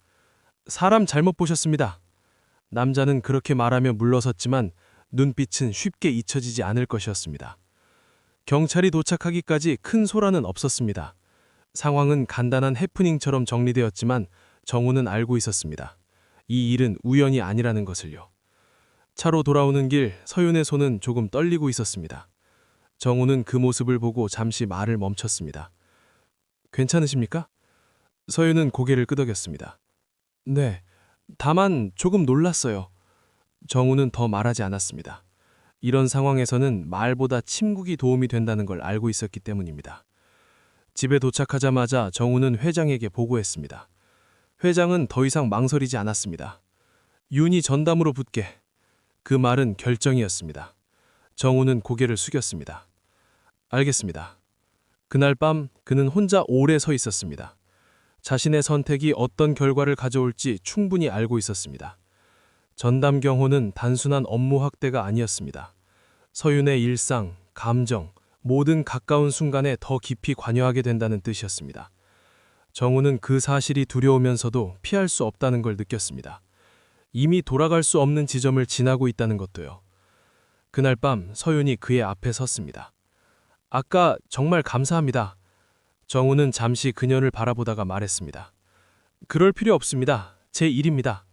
사람 잘못 보셨습니다. 남자는 그렇게 말하며 물러섰지만 눈빛은 쉽게 잊혀지지 않을 것이었습니다. 경찰이 도착하기까지 큰 소란은 없었습니다. 상황은 간단한 해프닝처럼 정리되었지만 정우는 알고 있었습니다. 이 일은 우연이 아니라는 것을요. 차로 돌아오는 길 서윤의 손은 조금 떨리고 있었습니다. 정우는 그 모습을 보고 잠시 말을 멈췄습니다. 괜찮으십니까? 서윤은 고개를 끄덕였습니다. 네, 다만 조금 놀랐어요. 정우는 더 말하지 않았습니다. 이런 상황에서는 말보다 침묵이 도움이 된다는 걸 알고 있었기 때문입니다. 집에 도착하자마자 정우는 회장에게 보고했습니다. 회장은 더 이상 망설이지 않았습니다. 윤희 전담으로 붙게. 그 말은 결정이었습니다. 정우는 고개를 숙였습니다. 알겠습니다. 그날 밤 그는 혼자 오래 서 있었습니다. 자신의 선택이 어떤 결과를 가져올지 충분히 알고 있었습니다. 전담 경호는 단순한 업무 확대가 아니었습니다. 서윤의 일상, 감정, 모든 가까운 순간에 더 깊이 관여하게 된다는 뜻이었습니다. 정우는 그 사실이 두려우면서도 피할 수 없다는 걸 느꼈습니다. 이미 돌아갈 수 없는 지점을 지나고 있다는 것도요. 그날 밤 서윤이 그의 앞에 섰습니다. 아까 정말 감사합니다. 정우는 잠시 그녀를 바라보다가 말했습니다. 그럴 필요 없습니다. 제 일입니다.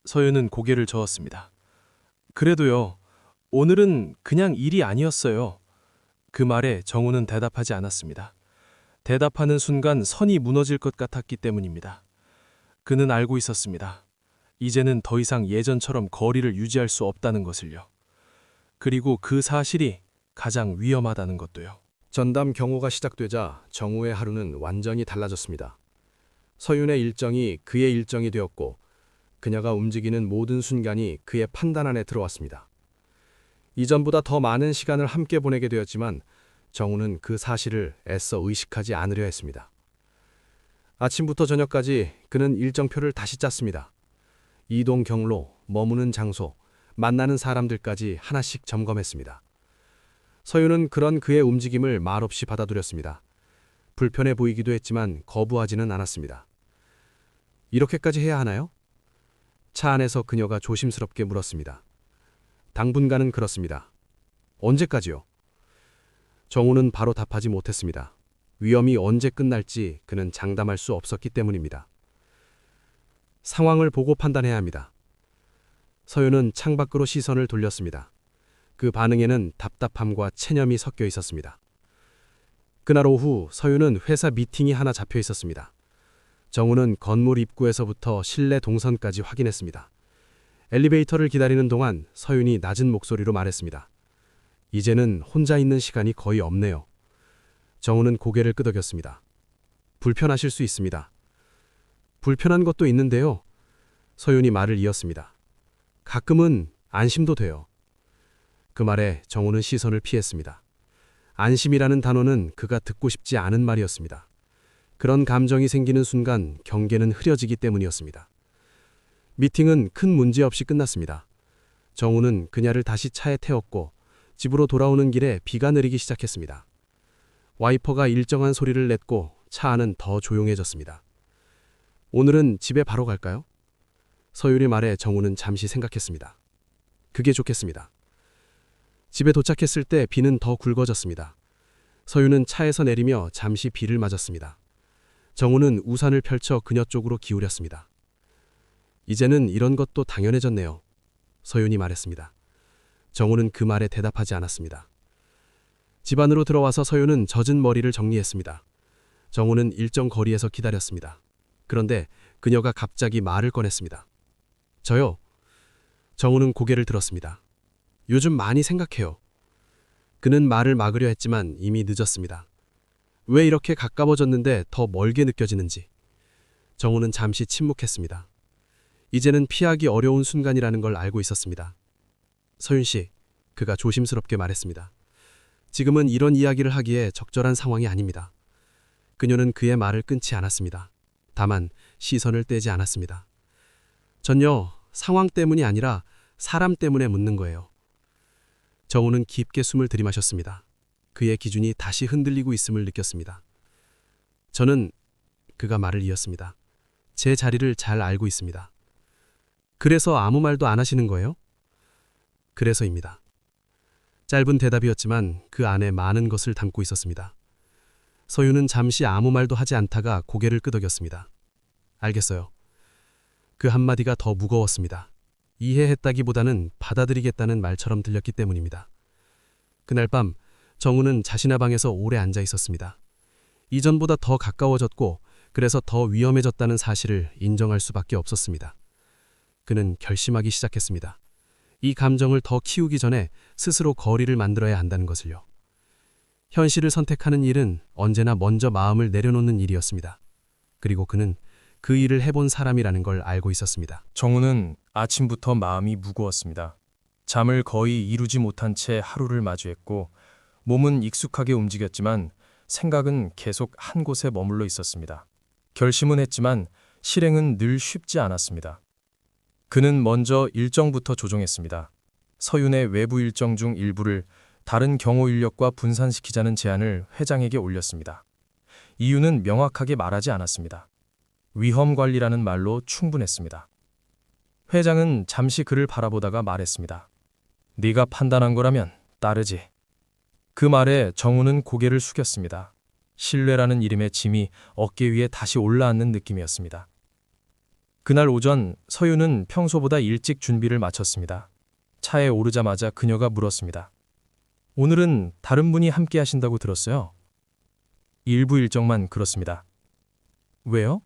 서윤은 고개를 저었습니다. 그래도요, 오늘은 그냥 일이 아니었어요. 그 말에 정우는 대답하지 않았습니다. 대답하는 순간 선이 무너질 것 같았기 때문입니다. 그는 알고 있었습니다. 이제는 더 이상 예전처럼 거리를 유지할 수 없다는 것을요. 그리고 그 사실이 가장 위험하다는 것도요. 전담 경호가 시작되자 정우의 하루는 완전히 달라졌습니다. 서윤의 일정이 그의 일정이 되었고 그녀가 움직이는 모든 순간이 그의 판단 안에 들어왔습니다. 이전보다 더 많은 시간을 함께 보내게 되었지만 정우는 그 사실을 애써 의식하지 않으려 했습니다. 아침부터 저녁까지 그는 일정표를 다시 짰습니다. 이동 경로, 머무는 장소, 만나는 사람들까지 하나씩 점검했습니다. 서윤은 그런 그의 움직임을 말없이 받아들였습니다. 불편해 보이기도 했지만 거부하지는 않았습니다. 이렇게까지 해야 하나요? 차 안에서 그녀가 조심스럽게 물었습니다. 당분간은 그렇습니다. 언제까지요? 정우는 바로 답하지 못했습니다. 위험이 언제 끝날지 그는 장담할 수 없었기 때문입니다. 상황을 보고 판단해야 합니다. 서윤은 창밖으로 시선을 돌렸습니다. 그 반응에는 답답함과 체념이 섞여 있었습니다. 그날 오후 서윤은 회사 미팅이 하나 잡혀 있었습니다. 정우는 건물 입구에서부터 실내 동선까지 확인했습니다. 엘리베이터를 기다리는 동안 서윤이 낮은 목소리로 말했습니다. 이제는 혼자 있는 시간이 거의 없네요. 정우는 고개를 끄덕였습니다. 불편하실 수 있습니다. 불편한 것도 있는데요. 서윤이 말을 이었습니다. 가끔은 안심도 돼요. 그 말에 정우는 시선을 피했습니다. 안심이라는 단어는 그가 듣고 싶지 않은 말이었습니다. 그런 감정이 생기는 순간 경계는 흐려지기 때문이었습니다. 미팅은 큰 문제 없이 끝났습니다. 정우는 그녀를 다시 차에 태웠고 집으로 돌아오는 길에 비가 내리기 시작했습니다. 와이퍼가 일정한 소리를 냈고 차 안은 더 조용해졌습니다. 오늘은 집에 바로 갈까요? 서율이 말에 정우는 잠시 생각했습니다. 그게 좋겠습니다. 집에 도착했을 때 비는 더 굵어졌습니다. 서윤은 차에서 내리며 잠시 비를 맞았습니다. 정우는 우산을 펼쳐 그녀 쪽으로 기울였습니다. 이제는 이런 것도 당연해졌네요. 서윤이 말했습니다. 정우는 그 말에 대답하지 않았습니다. 집 안으로 들어와서 서윤은 젖은 머리를 정리했습니다. 정우는 일정 거리에서 기다렸습니다. 그런데 그녀가 갑자기 말을 꺼냈습니다. 저요. 정우는 고개를 들었습니다. 요즘 많이 생각해요. 그는 말을 막으려 했지만 이미 늦었습니다. 왜 이렇게 가까워졌는데 더 멀게 느껴지는지. 정우는 잠시 침묵했습니다. 이제는 피하기 어려운 순간이라는 걸 알고 있었습니다. 서윤 씨, 그가 조심스럽게 말했습니다. 지금은 이런 이야기를 하기에 적절한 상황이 아닙니다. 그녀는 그의 말을 끊지 않았습니다. 다만 시선을 떼지 않았습니다. 전요, 상황 때문이 아니라 사람 때문에 묻는 거예요. 정우는 깊게 숨을 들이마셨습니다. 그의 기준이 다시 흔들리고 있음을 느꼈습니다. 저는 그가 말을 이었습니다. 제 자리를 잘 알고 있습니다. 그래서 아무 말도 안 하시는 거예요? 그래서입니다. 짧은 대답이었지만 그 안에 많은 것을 담고 있었습니다. 서유는 잠시 아무 말도 하지 않다가 고개를 끄덕였습니다. 알겠어요. 그 한마디가 더 무거웠습니다. 이해했다기보다는 받아들이겠다는 말처럼 들렸기 때문입니다. 그날 밤 정우는 자신의 방에서 오래 앉아 있었습니다. 이전보다 더 가까워졌고 그래서 더 위험해졌다는 사실을 인정할 수밖에 없었습니다. 그는 결심하기 시작했습니다. 이 감정을 더 키우기 전에 스스로 거리를 만들어야 한다는 것을요. 현실을 선택하는 일은 언제나 먼저 마음을 내려놓는 일이었습니다. 그리고 그는 그 일을 해본 사람이라는 걸 알고 있었습니다. 정우는 아침부터 마음이 무거웠습니다. 잠을 거의 이루지 못한 채 하루를 마주했고 몸은 익숙하게 움직였지만 생각은 계속 한 곳에 머물러 있었습니다. 결심은 했지만 실행은 늘 쉽지 않았습니다. 그는 먼저 일정부터 조정했습니다. 서윤의 외부 일정 중 일부를 다른 경호 인력과 분산시키자는 제안을 회장에게 올렸습니다. 이유는 명확하게 말하지 않았습니다. 위험 관리라는 말로 충분했습니다. 회장은 잠시 그를 바라보다가 말했습니다. 네가 판단한 거라면 따르지. 그 말에 정우는 고개를 숙였습니다. 신뢰라는 이름의 짐이 어깨 위에 다시 올라앉는 느낌이었습니다. 그날 오전 서윤은 평소보다 일찍 준비를 마쳤습니다. 차에 오르자마자 그녀가 물었습니다. 오늘은 다른 분이 함께 하신다고 들었어요. 일부 일정만 그렇습니다. 왜요?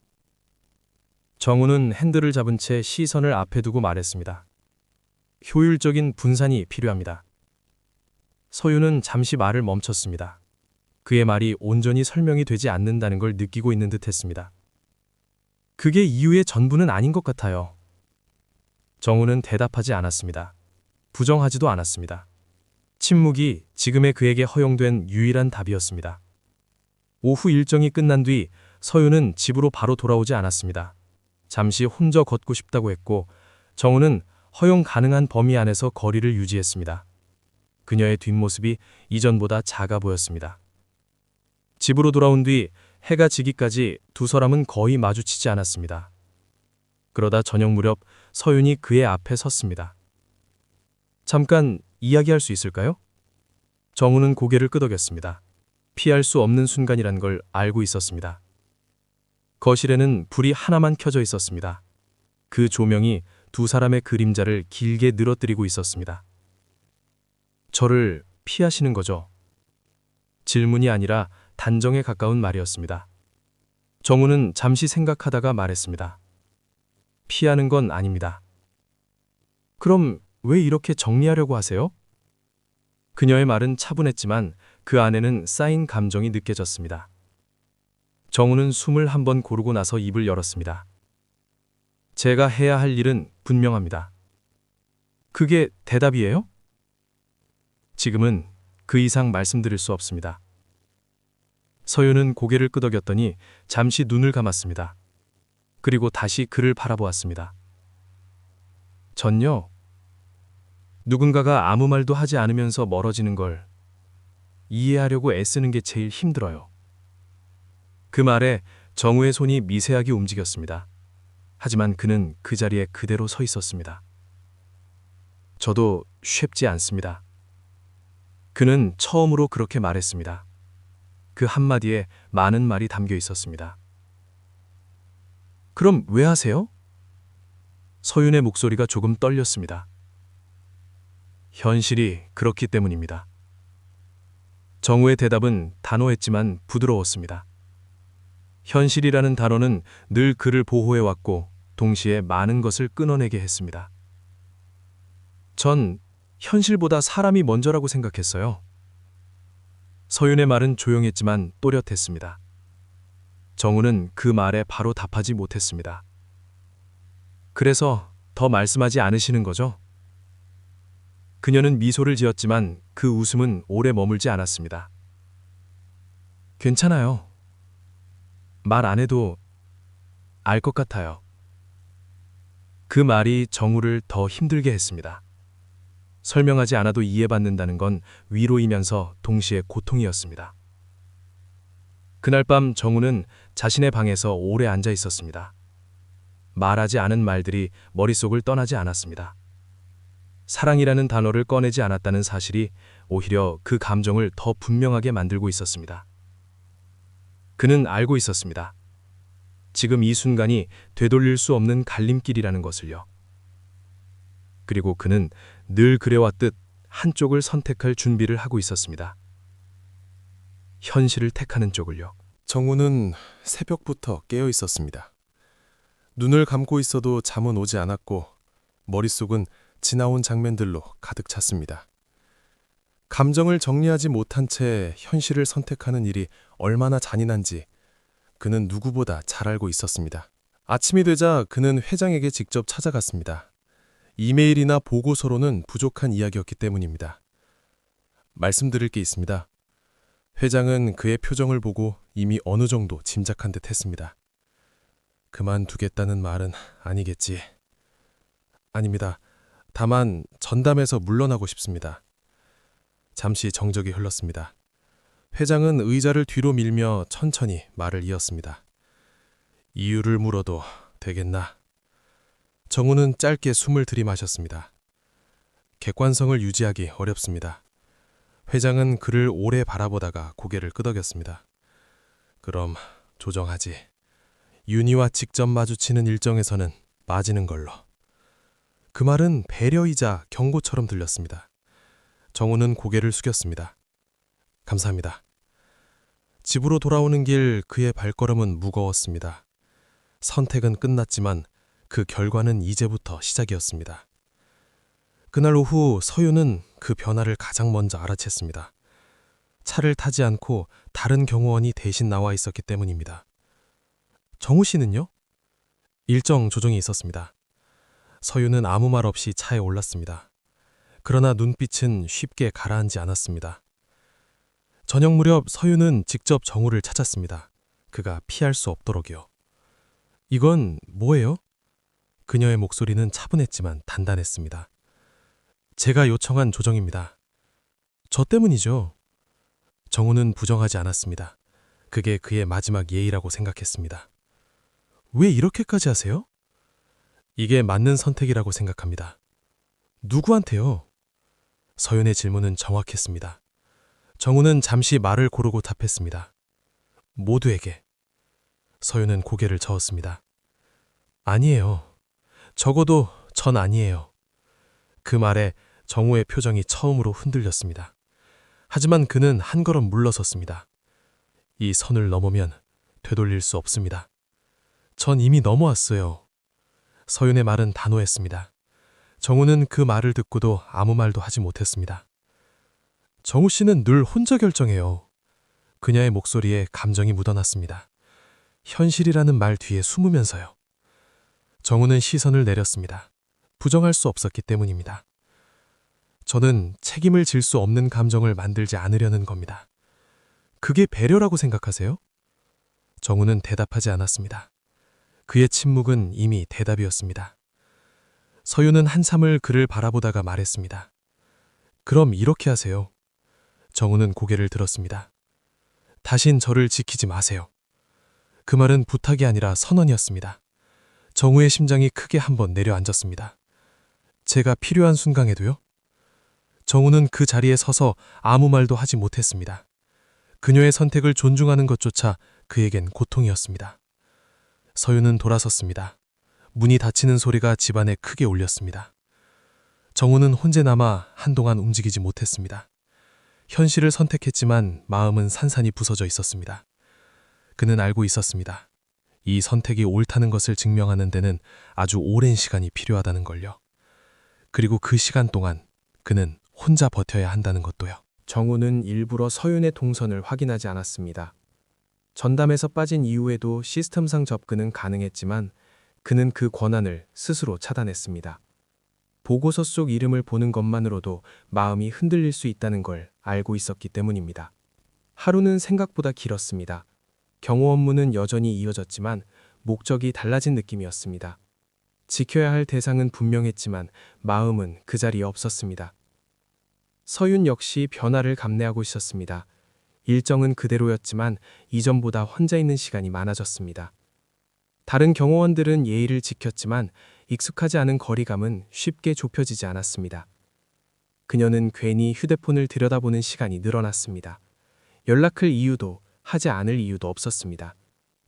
정우는 핸들을 잡은 채 시선을 앞에 두고 말했습니다. 효율적인 분산이 필요합니다. 서윤은 잠시 말을 멈췄습니다. 그의 말이 온전히 설명이 되지 않는다는 걸 느끼고 있는 듯 했습니다. 그게 이유의 전부는 아닌 것 같아요. 정우는 대답하지 않았습니다. 부정하지도 않았습니다. 침묵이 지금의 그에게 허용된 유일한 답이었습니다. 오후 일정이 끝난 뒤 서윤은 집으로 바로 돌아오지 않았습니다. 잠시 혼자 걷고 싶다고 했고 정우는 허용 가능한 범위 안에서 거리를 유지했습니다. 그녀의 뒷모습이 이전보다 작아 보였습니다. 집으로 돌아온 뒤 해가 지기까지 두 사람은 거의 마주치지 않았습니다. 그러다 저녁 무렵 서윤이 그의 앞에 섰습니다. 잠깐 이야기할 수 있을까요? 정우는 고개를 끄덕였습니다. 피할 수 없는 순간이란 걸 알고 있었습니다. 거실에는 불이 하나만 켜져 있었습니다. 그 조명이 두 사람의 그림자를 길게 늘어뜨리고 있었습니다. 저를 피하시는 거죠? 질문이 아니라 단정에 가까운 말이었습니다. 정우는 잠시 생각하다가 말했습니다. 피하는 건 아닙니다. 그럼 왜 이렇게 정리하려고 하세요? 그녀의 말은 차분했지만 그 안에는 쌓인 감정이 느껴졌습니다. 정우는 숨을 한번 고르고 나서 입을 열었습니다. 제가 해야 할 일은 분명합니다. 그게 대답이에요? 지금은 그 이상 말씀드릴 수 없습니다. 서윤은 고개를 끄덕였더니 잠시 눈을 감았습니다. 그리고 다시 그를 바라보았습니다. 전요. 누군가가 아무 말도 하지 않으면서 멀어지는 걸 이해하려고 애쓰는 게 제일 힘들어요. 그 말에 정우의 손이 미세하게 움직였습니다. 하지만 그는 그 자리에 그대로 서 있었습니다. 저도 쉽지 않습니다. 그는 처음으로 그렇게 말했습니다. 그 한마디에 많은 말이 담겨 있었습니다. 그럼 왜 하세요? 서윤의 목소리가 조금 떨렸습니다. 현실이 그렇기 때문입니다. 정우의 대답은 단호했지만 부드러웠습니다. 현실이라는 단어는 늘 그를 보호해왔고 동시에 많은 것을 끊어내게 했습니다. 전 현실보다 사람이 먼저라고 생각했어요. 서윤의 말은 조용했지만 또렷했습니다. 정우는 그 말에 바로 답하지 못했습니다. 그래서 더 말씀하지 않으시는 거죠? 그녀는 미소를 지었지만 그 웃음은 오래 머물지 않았습니다. 괜찮아요. 말 안 해도 알 것 같아요. 그 말이 정우를 더 힘들게 했습니다. 설명하지 않아도 이해받는다는 건 위로이면서 동시에 고통이었습니다. 그날 밤 정우는 자신의 방에서 오래 앉아 있었습니다. 말하지 않은 말들이 머릿속을 떠나지 않았습니다. 사랑이라는 단어를 꺼내지 않았다는 사실이 오히려 그 감정을 더 분명하게 만들고 있었습니다. 그는 알고 있었습니다. 지금 이 순간이 되돌릴 수 없는 갈림길이라는 것을요. 그리고 그는 늘 그래왔듯 한쪽을 선택할 준비를 하고 있었습니다. 현실을 택하는 쪽을요. 정우는 새벽부터 깨어 있었습니다. 눈을 감고 있어도 잠은 오지 않았고 머릿속은 지나온 장면들로 가득 찼습니다. 감정을 정리하지 못한 채 현실을 선택하는 일이 얼마나 잔인한지 그는 누구보다 잘 알고 있었습니다. 아침이 되자 그는 회장에게 직접 찾아갔습니다. 이메일이나 보고서로는 부족한 이야기였기 때문입니다. 말씀드릴 게 있습니다. 회장은 그의 표정을 보고 이미 어느 정도 짐작한 듯 했습니다. 그만두겠다는 말은 아니겠지. 아닙니다. 다만 전담에서 물러나고 싶습니다. 잠시 정적이 흘렀습니다. 회장은 의자를 뒤로 밀며 천천히 말을 이었습니다. 이유를 물어도 되겠나? 정우는 짧게 숨을 들이마셨습니다. 객관성을 유지하기 어렵습니다. 회장은 그를 오래 바라보다가 고개를 끄덕였습니다. 그럼 조정하지. 윤희와 직접 마주치는 일정에서는 빠지는 걸로. 그 말은 배려이자 경고처럼 들렸습니다. 정우는 고개를 숙였습니다. 감사합니다. 집으로 돌아오는 길 그의 발걸음은 무거웠습니다. 선택은 끝났지만 그 결과는 이제부터 시작이었습니다. 그날 오후 서윤은 그 변화를 가장 먼저 알아챘습니다. 차를 타지 않고 다른 경호원이 대신 나와 있었기 때문입니다. 정우 씨는요? 일정 조정이 있었습니다. 서윤은 아무 말 없이 차에 올랐습니다. 그러나 눈빛은 쉽게 가라앉지 않았습니다. 저녁 무렵 서윤은 직접 정우를 찾았습니다. 그가 피할 수 없도록이요. 이건 뭐예요? 그녀의 목소리는 차분했지만 단단했습니다. 제가 요청한 조정입니다. 저 때문이죠. 정우는 부정하지 않았습니다. 그게 그의 마지막 예의라고 생각했습니다. 왜 이렇게까지 하세요? 이게 맞는 선택이라고 생각합니다. 누구한테요? 서윤의 질문은 정확했습니다. 정우는 잠시 말을 고르고 답했습니다. 모두에게. 서윤은 고개를 저었습니다. 아니에요. 적어도 전 아니에요. 그 말에 정우의 표정이 처음으로 흔들렸습니다. 하지만 그는 한 걸음 물러섰습니다. 이 선을 넘으면 되돌릴 수 없습니다. 전 이미 넘어왔어요. 서윤의 말은 단호했습니다. 정우는 그 말을 듣고도 아무 말도 하지 못했습니다. 정우 씨는 늘 혼자 결정해요. 그녀의 목소리에 감정이 묻어났습니다. 현실이라는 말 뒤에 숨으면서요. 정우는 시선을 내렸습니다. 부정할 수 없었기 때문입니다. 저는 책임을 질 수 없는 감정을 만들지 않으려는 겁니다. 그게 배려라고 생각하세요? 정우는 대답하지 않았습니다. 그의 침묵은 이미 대답이었습니다. 서윤은 한참을 그를 바라보다가 말했습니다. 그럼 이렇게 하세요. 정우는 고개를 들었습니다. 다신 저를 지키지 마세요. 그 말은 부탁이 아니라 선언이었습니다. 정우의 심장이 크게 한번 내려앉았습니다. 제가 필요한 순간에도요? 정우는 그 자리에 서서 아무 말도 하지 못했습니다. 그녀의 선택을 존중하는 것조차 그에겐 고통이었습니다. 서윤은 돌아섰습니다. 문이 닫히는 소리가 집안에 크게 울렸습니다. 정우는 혼자 남아 한동안 움직이지 못했습니다. 현실을 선택했지만 마음은 산산이 부서져 있었습니다. 그는 알고 있었습니다. 이 선택이 옳다는 것을 증명하는 데는 아주 오랜 시간이 필요하다는 걸요. 그리고 그 시간 동안 그는 혼자 버텨야 한다는 것도요. 정우는 일부러 서윤의 동선을 확인하지 않았습니다. 전담에서 빠진 이후에도 시스템상 접근은 가능했지만 그는 그 권한을 스스로 차단했습니다. 보고서 속 이름을 보는 것만으로도 마음이 흔들릴 수 있다는 걸 알고 있었기 때문입니다. 하루는 생각보다 길었습니다. 경호 업무는 여전히 이어졌지만 목적이 달라진 느낌이었습니다. 지켜야 할 대상은 분명했지만 마음은 그 자리에 없었습니다. 서윤 역시 변화를 감내하고 있었습니다. 일정은 그대로였지만 이전보다 혼자 있는 시간이 많아졌습니다. 다른 경호원들은 예의를 지켰지만 익숙하지 않은 거리감은 쉽게 좁혀지지 않았습니다. 그녀는 괜히 휴대폰을 들여다보는 시간이 늘어났습니다. 연락할 이유도 하지 않을 이유도 없었습니다.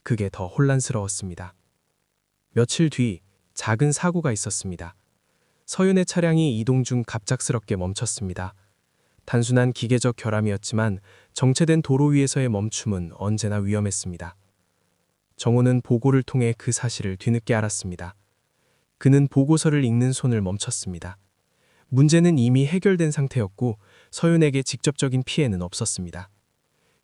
그게 더 혼란스러웠습니다. 며칠 뒤 작은 사고가 있었습니다. 서윤의 차량이 이동 중 갑작스럽게 멈췄습니다. 단순한 기계적 결함이었지만 정체된 도로 위에서의 멈춤은 언제나 위험했습니다. 정호는 보고를 통해 그 사실을 뒤늦게 알았습니다. 그는 보고서를 읽는 손을 멈췄습니다. 문제는 이미 해결된 상태였고 서윤에게 직접적인 피해는 없었습니다.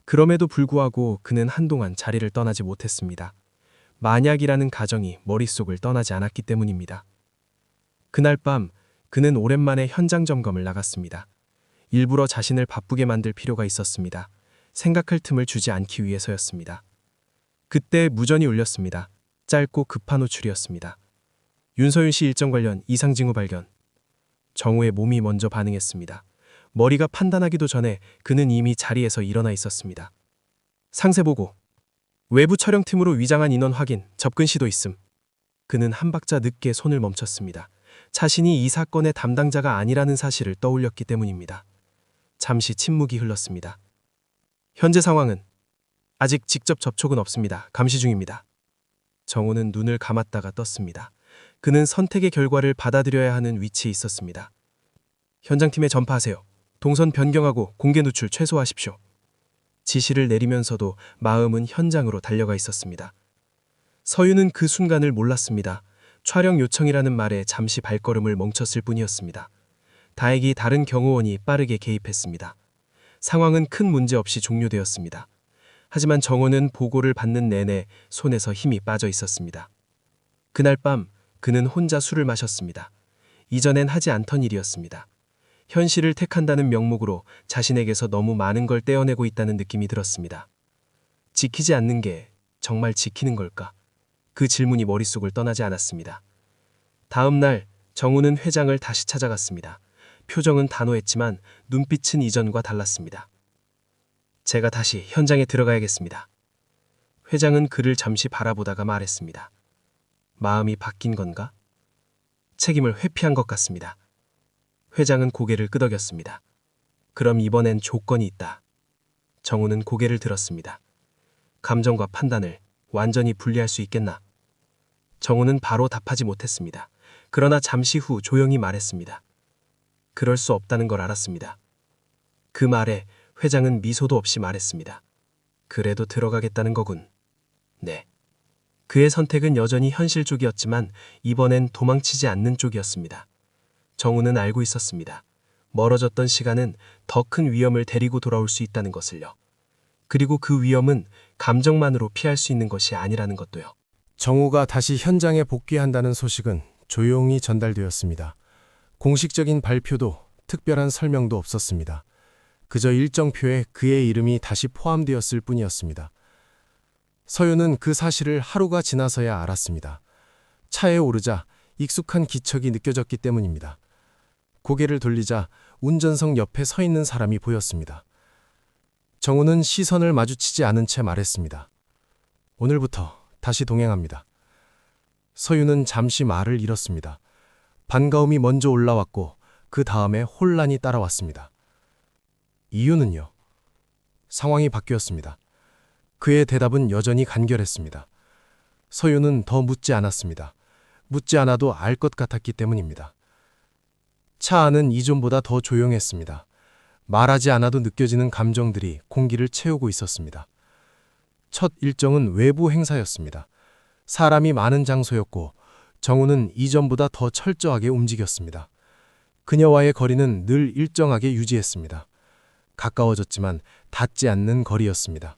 그럼에도 불구하고 그는 한동안 자리를 떠나지 못했습니다. 만약이라는 가정이 머릿속을 떠나지 않았기 때문입니다. 그날 밤 그는 오랜만에 현장 점검을 나갔습니다. 일부러 자신을 바쁘게 만들 필요가 있었습니다. 생각할 틈을 주지 않기 위해서였습니다. 그때 무전이 울렸습니다. 짧고 급한 호출이었습니다. 윤서윤 씨 일정 관련 이상 징후 발견. 정우의 몸이 먼저 반응했습니다. 머리가 판단하기도 전에 그는 이미 자리에서 일어나 있었습니다. 상세 보고. 외부 촬영팀으로 위장한 인원 확인, 접근 시도 있음. 그는 한 박자 늦게 손을 멈췄습니다. 자신이 이 사건의 담당자가 아니라는 사실을 떠올렸기 때문입니다. 잠시 침묵이 흘렀습니다. 현재 상황은? 아직 직접 접촉은 없습니다. 감시 중입니다. 정우는 눈을 감았다가 떴습니다. 그는 선택의 결과를 받아들여야 하는 위치에 있었습니다. 현장팀에 전파하세요. 동선 변경하고 공개 누출 최소화하십시오. 지시를 내리면서도 마음은 현장으로 달려가 있었습니다. 서윤은 그 순간을 몰랐습니다. 촬영 요청이라는 말에 잠시 발걸음을 멈췄을 뿐이었습니다. 다행히 다른 경호원이 빠르게 개입했습니다. 상황은 큰 문제 없이 종료되었습니다. 하지만 정호는 보고를 받는 내내 손에서 힘이 빠져 있었습니다. 그날 밤 그는 혼자 술을 마셨습니다. 이전엔 하지 않던 일이었습니다. 현실을 택한다는 명목으로 자신에게서 너무 많은 걸 떼어내고 있다는 느낌이 들었습니다. 지키지 않는 게 정말 지키는 걸까? 그 질문이 머릿속을 떠나지 않았습니다. 다음 날 정우는 회장을 다시 찾아갔습니다. 표정은 단호했지만 눈빛은 이전과 달랐습니다. 제가 다시 현장에 들어가야겠습니다. 회장은 그를 잠시 바라보다가 말했습니다. 마음이 바뀐 건가? 책임을 회피한 것 같습니다. 회장은 고개를 끄덕였습니다. 그럼 이번엔 조건이 있다. 정우는 고개를 들었습니다. 감정과 판단을 완전히 분리할 수 있겠나? 정우는 바로 답하지 못했습니다. 그러나 잠시 후 조용히 말했습니다. 그럴 수 없다는 걸 알았습니다. 그 말에 회장은 미소도 없이 말했습니다. 그래도 들어가겠다는 거군. 네. 그의 선택은 여전히 현실 쪽이었지만 이번엔 도망치지 않는 쪽이었습니다. 정우는 알고 있었습니다. 멀어졌던 시간은 더 큰 위험을 데리고 돌아올 수 있다는 것을요. 그리고 그 위험은 감정만으로 피할 수 있는 것이 아니라는 것도요. 정우가 다시 현장에 복귀한다는 소식은 조용히 전달되었습니다. 공식적인 발표도 특별한 설명도 없었습니다. 그저 일정표에 그의 이름이 다시 포함되었을 뿐이었습니다. 서윤은 그 사실을 하루가 지나서야 알았습니다. 차에 오르자 익숙한 기척이 느껴졌기 때문입니다. 고개를 돌리자 운전석 옆에 서 있는 사람이 보였습니다. 정우는 시선을 마주치지 않은 채 말했습니다. 오늘부터 다시 동행합니다. 서윤은 잠시 말을 잃었습니다. 반가움이 먼저 올라왔고 그 다음에 혼란이 따라왔습니다. 이유는요? 상황이 바뀌었습니다. 그의 대답은 여전히 간결했습니다. 서윤은 더 묻지 않았습니다. 묻지 않아도 알 것 같았기 때문입니다. 차 안은 이전보다 더 조용했습니다. 말하지 않아도 느껴지는 감정들이 공기를 채우고 있었습니다. 첫 일정은 외부 행사였습니다. 사람이 많은 장소였고 정우는 이전보다 더 철저하게 움직였습니다. 그녀와의 거리는 늘 일정하게 유지했습니다. 가까워졌지만 닿지 않는 거리였습니다.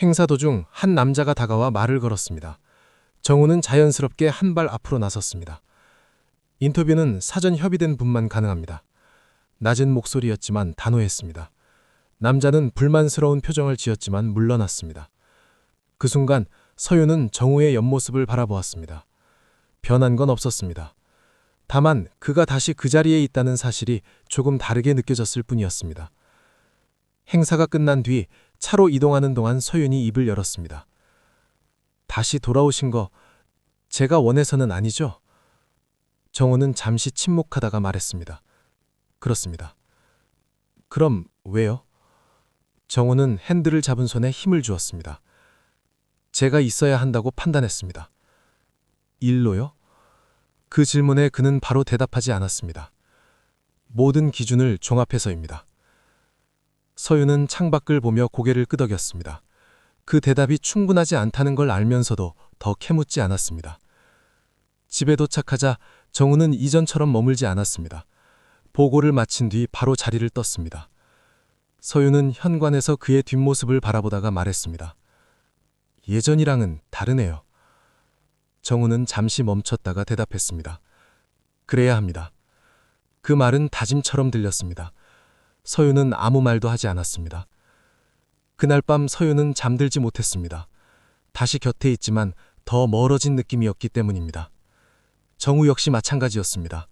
행사 도중 한 남자가 다가와 말을 걸었습니다. 정우는 자연스럽게 한 발 앞으로 나섰습니다. 인터뷰는 사전 협의된 분만 가능합니다. 낮은 목소리였지만 단호했습니다. 남자는 불만스러운 표정을 지었지만 물러났습니다. 그 순간 서윤은 정우의 옆모습을 바라보았습니다. 변한 건 없었습니다. 다만 그가 다시 그 자리에 있다는 사실이 조금 다르게 느껴졌을 뿐이었습니다. 행사가 끝난 뒤 차로 이동하는 동안 서윤이 입을 열었습니다. 다시 돌아오신 거 제가 원해서는 아니죠? 정우는 잠시 침묵하다가 말했습니다. 그렇습니다. 그럼 왜요? 정우는 핸들을 잡은 손에 힘을 주었습니다. 제가 있어야 한다고 판단했습니다. 일로요? 그 질문에 그는 바로 대답하지 않았습니다. 모든 기준을 종합해서입니다. 서윤은 창밖을 보며 고개를 끄덕였습니다. 그 대답이 충분하지 않다는 걸 알면서도 더 캐묻지 않았습니다. 집에 도착하자 정우는 이전처럼 머물지 않았습니다. 보고를 마친 뒤 바로 자리를 떴습니다. 서윤은 현관에서 그의 뒷모습을 바라보다가 말했습니다. 예전이랑은 다르네요. 정우는 잠시 멈췄다가 대답했습니다. 그래야 합니다. 그 말은 다짐처럼 들렸습니다. 서윤은 아무 말도 하지 않았습니다. 그날 밤 서윤은 잠들지 못했습니다. 다시 곁에 있지만 더 멀어진 느낌이었기 때문입니다. 정우 역시 마찬가지였습니다.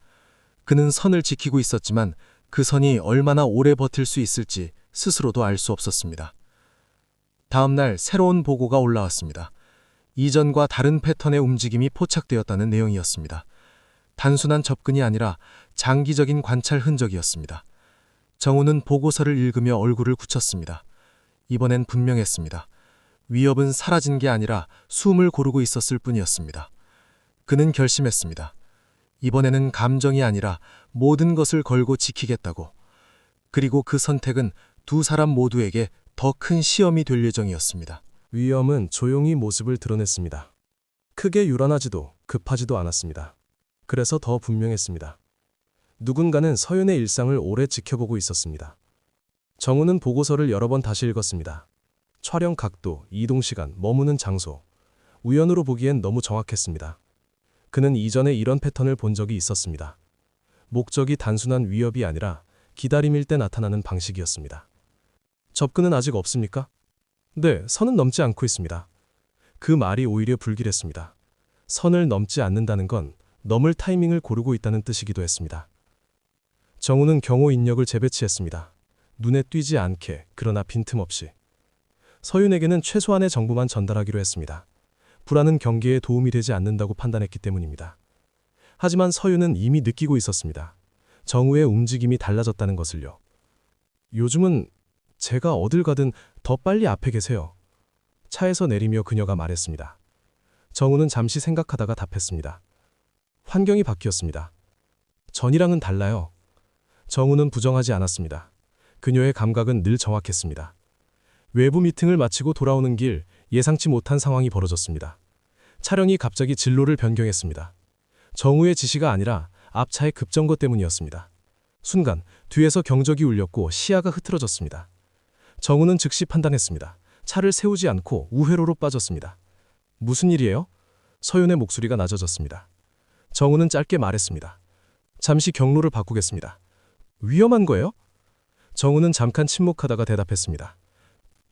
그는 선을 지키고 있었지만 그 선이 얼마나 오래 버틸 수 있을지 스스로도 알 수 없었습니다. 다음 날 새로운 보고가 올라왔습니다. 이전과 다른 패턴의 움직임이 포착되었다는 내용이었습니다. 단순한 접근이 아니라 장기적인 관찰 흔적이었습니다. 정우는 보고서를 읽으며 얼굴을 굳혔습니다. 이번엔 분명했습니다. 위협은 사라진 게 아니라 숨을 고르고 있었을 뿐이었습니다. 그는 결심했습니다. 이번에는 감정이 아니라 모든 것을 걸고 지키겠다고. 그리고 그 선택은 두 사람 모두에게 더 큰 시험이 될 예정이었습니다. 위험은 조용히 모습을 드러냈습니다. 크게 요란하지도 급하지도 않았습니다. 그래서 더 분명했습니다. 누군가는 서윤의 일상을 오래 지켜보고 있었습니다. 정우는 보고서를 여러 번 다시 읽었습니다. 촬영 각도, 이동 시간, 머무는 장소. 우연으로 보기엔 너무 정확했습니다. 그는 이전에 이런 패턴을 본 적이 있었습니다. 목적이 단순한 위협이 아니라 기다림일 때 나타나는 방식이었습니다. 접근은 아직 없습니까? 네, 선은 넘지 않고 있습니다. 그 말이 오히려 불길했습니다. 선을 넘지 않는다는 건 넘을 타이밍을 고르고 있다는 뜻이기도 했습니다. 정우는 경호 인력을 재배치했습니다. 눈에 띄지 않게, 그러나 빈틈없이. 서윤에게는 최소한의 정보만 전달하기로 했습니다. 불안은 경계에 도움이 되지 않는다고 판단했기 때문입니다. 하지만 서윤은 이미 느끼고 있었습니다. 정우의 움직임이 달라졌다는 것을요. 요즘은 제가 어딜 가든 더 빨리 앞에 계세요. 차에서 내리며 그녀가 말했습니다. 정우는 잠시 생각하다가 답했습니다. 환경이 바뀌었습니다. 전이랑은 달라요. 정우는 부정하지 않았습니다. 그녀의 감각은 늘 정확했습니다. 외부 미팅을 마치고 돌아오는 길 예상치 못한 상황이 벌어졌습니다. 차량이 갑자기 진로를 변경했습니다. 정우의 지시가 아니라 앞차의 급정거 때문이었습니다. 순간 뒤에서 경적이 울렸고 시야가 흐트러졌습니다. 정우는 즉시 판단했습니다. 차를 세우지 않고 우회로로 빠졌습니다. 무슨 일이에요? 서윤의 목소리가 낮아졌습니다. 정우는 짧게 말했습니다. 잠시 경로를 바꾸겠습니다. 위험한 거예요? 정우는 잠깐 침묵하다가 대답했습니다.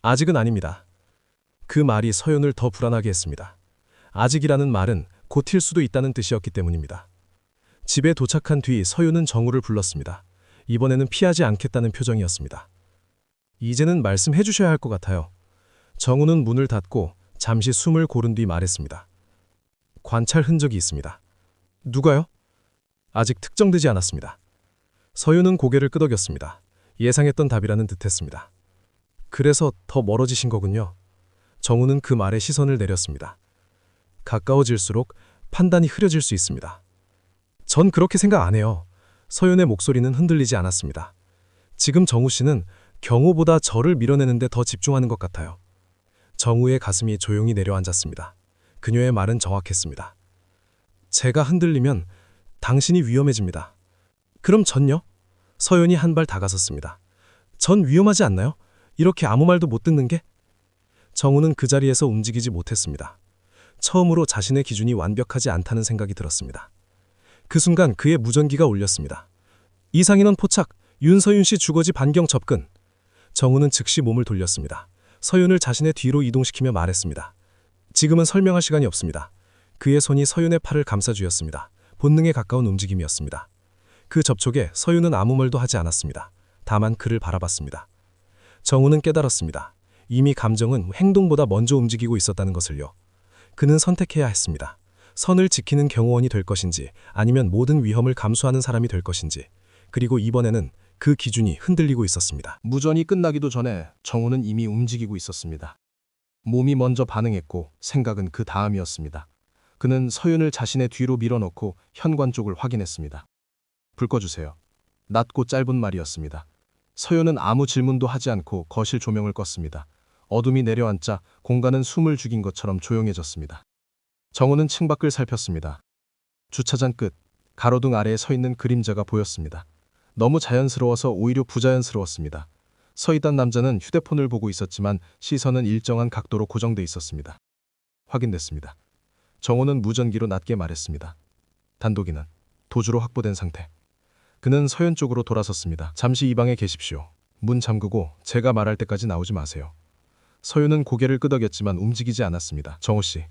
아직은 아닙니다. 그 말이 서윤을 더 불안하게 했습니다. 아직이라는 말은 곧일 수도 있다는 뜻이었기 때문입니다. 집에 도착한 뒤 서윤은 정우를 불렀습니다. 이번에는 피하지 않겠다는 표정이었습니다. 이제는 말씀해 주셔야 할 것 같아요. 정우는 문을 닫고 잠시 숨을 고른 뒤 말했습니다. 관찰 흔적이 있습니다. 누가요? 아직 특정되지 않았습니다. 서윤은 고개를 끄덕였습니다. 예상했던 답이라는 듯했습니다. 그래서 더 멀어지신 거군요. 정우는 그 말에 시선을 내렸습니다. 가까워질수록 판단이 흐려질 수 있습니다. 전 그렇게 생각 안 해요. 서윤의 목소리는 흔들리지 않았습니다. 지금 정우 씨는 경호보다 저를 밀어내는데 더 집중하는 것 같아요. 정우의 가슴이 조용히 내려앉았습니다. 그녀의 말은 정확했습니다. 제가 흔들리면 당신이 위험해집니다. 그럼 전요? 서연이 한 발 다가섰습니다. 전 위험하지 않나요? 이렇게 아무 말도 못 듣는 게? 정우는 그 자리에서 움직이지 못했습니다. 처음으로 자신의 기준이 완벽하지 않다는 생각이 들었습니다. 그 순간 그의 무전기가 울렸습니다. 이상인원 포착, 윤서윤 씨 주거지 반경 접근. 정우는 즉시 몸을 돌렸습니다. 서윤을 자신의 뒤로 이동시키며 말했습니다. 지금은 설명할 시간이 없습니다. 그의 손이 서윤의 팔을 감싸주었습니다. 본능에 가까운 움직임이었습니다. 그 접촉에 서윤은 아무 말도 하지 않았습니다. 다만 그를 바라봤습니다. 정우는 깨달았습니다. 이미 감정은 행동보다 먼저 움직이고 있었다는 것을요. 그는 선택해야 했습니다. 선을 지키는 경호원이 될 것인지 아니면 모든 위험을 감수하는 사람이 될 것인지. 그리고 이번에는 그 기준이 흔들리고 있었습니다. 무전이 끝나기도 전에 정우는 이미 움직이고 있었습니다. 몸이 먼저 반응했고 생각은 그 다음이었습니다. 그는 서윤을 자신의 뒤로 밀어넣고 현관 쪽을 확인했습니다. 불 꺼주세요. 낮고 짧은 말이었습니다. 서윤은 아무 질문도 하지 않고 거실 조명을 껐습니다. 어둠이 내려앉자 공간은 숨을 죽인 것처럼 조용해졌습니다. 정우는 층밖을 살폈습니다. 주차장 끝, 가로등 아래에 서 있는 그림자가 보였습니다. 너무 자연스러워서 오히려 부자연스러웠습니다. 서 있던 남자는 휴대폰을 보고 있었지만 시선은 일정한 각도로 고정돼 있었습니다. 확인됐습니다. 정우는 무전기로 낮게 말했습니다. 단독인은 도주로 확보된 상태. 그는 서현 쪽으로 돌아섰습니다. 잠시 이 방에 계십시오. 문 잠그고 제가 말할 때까지 나오지 마세요. 서윤은 고개를 끄덕였지만 움직이지 않았습니다. 정우 씨.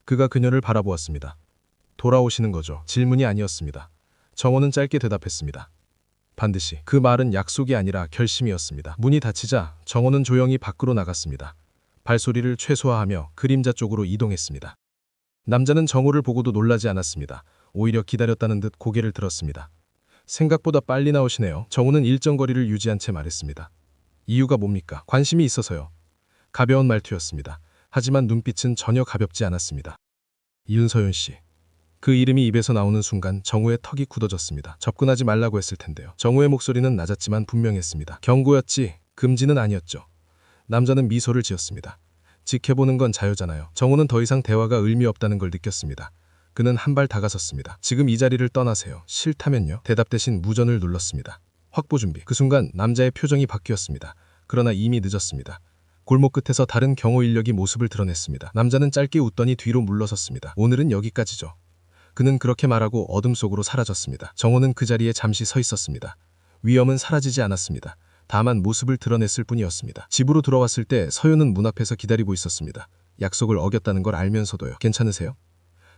그가 그녀를 바라보았습니다. 돌아오시는 거죠? 질문이 아니었습니다. 정우는 짧게 대답했습니다. 반드시. 그 말은 약속이 아니라 결심이었습니다. 문이 닫히자 정우는 조용히 밖으로 나갔습니다. 발소리를 최소화하며 그림자 쪽으로 이동했습니다. 남자는 정우를 보고도 놀라지 않았습니다. 오히려 기다렸다는 듯 고개를 들었습니다. 생각보다 빨리 나오시네요. 정우는 일정 거리를 유지한 채 말했습니다. 이유가 뭡니까? 관심이 있어서요. 가벼운 말투였습니다. 하지만 눈빛은 전혀 가볍지 않았습니다. 윤서윤 씨. 그 이름이 입에서 나오는 순간 정우의 턱이 굳어졌습니다. 접근하지 말라고 했을 텐데요. 정우의 목소리는 낮았지만 분명했습니다. 경고였지 금지는 아니었죠. 남자는 미소를 지었습니다. 지켜보는 건 자유잖아요. 정우는 더 이상 대화가 의미 없다는 걸 느꼈습니다. 그는 한 발 다가섰습니다. 지금 이 자리를 떠나세요. 싫다면요? 대답 대신 무전을 눌렀습니다. 확보 준비. 그 순간 남자의 표정이 바뀌었습니다. 그러나 이미 늦었습니다. 골목 끝에서 다른 경호 인력이 모습을 드러냈습니다. 남자는 짧게 웃더니 뒤로 물러섰습니다. 오늘은 여기까지죠. 그는 그렇게 말하고 어둠 속으로 사라졌습니다. 정호는 그 자리에 잠시 서 있었습니다. 위험은 사라지지 않았습니다. 다만 모습을 드러냈을 뿐이었습니다. 집으로 돌아왔을 때 서윤은 문 앞에서 기다리고 있었습니다. 약속을 어겼다는 걸 알면서도요. 괜찮으세요?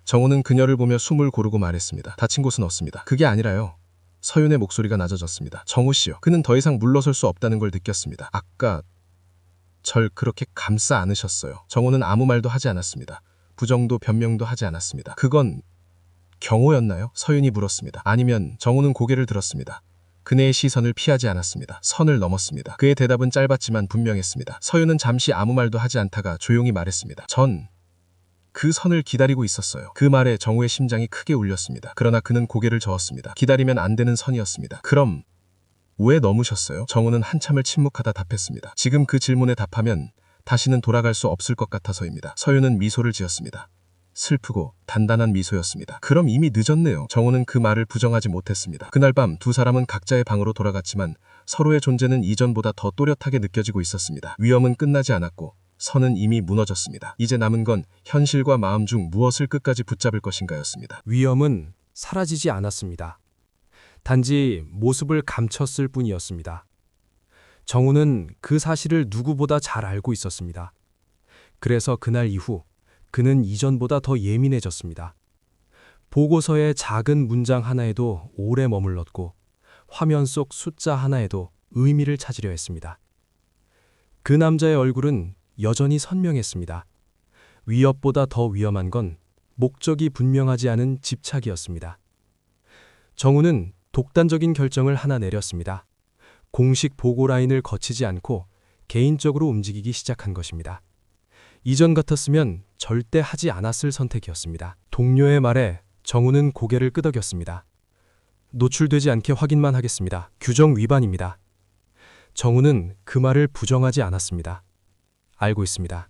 정호는 그녀를 보며 숨을 고르고 말했습니다. 다친 곳은 없습니다. 그게 아니라요. 서윤의 목소리가 낮아졌습니다. 정호 씨요. 그는 더 이상 물러설 수 없다는 걸 느꼈습니다. 아까 절 그렇게 감싸 안으셨어요. 정호는 아무 말도 하지 않았습니다. 부정도 변명도 하지 않았습니다. 그건 경호였나요? 서윤이 물었습니다. 아니면 정우는 고개를 들었습니다. 그네의 시선을 피하지 않았습니다. 선을 넘었습니다. 그의 대답은 짧았지만 분명했습니다. 서윤은 잠시 아무 말도 하지 않다가 조용히 말했습니다. 전 그 선을 기다리고 있었어요. 그 말에 정우의 심장이 크게 울렸습니다. 그러나 그는 고개를 저었습니다. 기다리면 안 되는 선이었습니다. 그럼 왜 넘으셨어요? 정우는 한참을 침묵하다 답했습니다. 지금 그 질문에 답하면 다시는 돌아갈 수 없을 것 같아서입니다. 서윤은 미소를 지었습니다. 슬프고 단단한 미소였습니다. 그럼 이미 늦었네요. 정우는 그 말을 부정하지 못했습니다. 그날 밤 두 사람은 각자의 방으로 돌아갔지만 서로의 존재는 이전보다 더 또렷하게 느껴지고 있었습니다. 위험은 끝나지 않았고 선은 이미 무너졌습니다. 이제 남은 건 현실과 마음 중 무엇을 끝까지 붙잡을 것인가였습니다. 위험은 사라지지 않았습니다. 단지 모습을 감췄을 뿐이었습니다. 정우는 그 사실을 누구보다 잘 알고 있었습니다. 그래서 그날 이후 그는 이전보다 더 예민해졌습니다. 보고서의 작은 문장 하나에도 오래 머물렀고 화면 속 숫자 하나에도 의미를 찾으려 했습니다. 그 남자의 얼굴은 여전히 선명했습니다. 위협보다 더 위험한 건 목적이 분명하지 않은 집착이었습니다. 정우는 독단적인 결정을 하나 내렸습니다. 공식 보고 라인을 거치지 않고 개인적으로 움직이기 시작한 것입니다. 이전 같았으면 절대 하지 않았을 선택이었습니다. 동료의 말에 정우는 고개를 끄덕였습니다. 노출되지 않게 확인만 하겠습니다. 규정 위반입니다. 정우는 그 말을 부정하지 않았습니다. 알고 있습니다.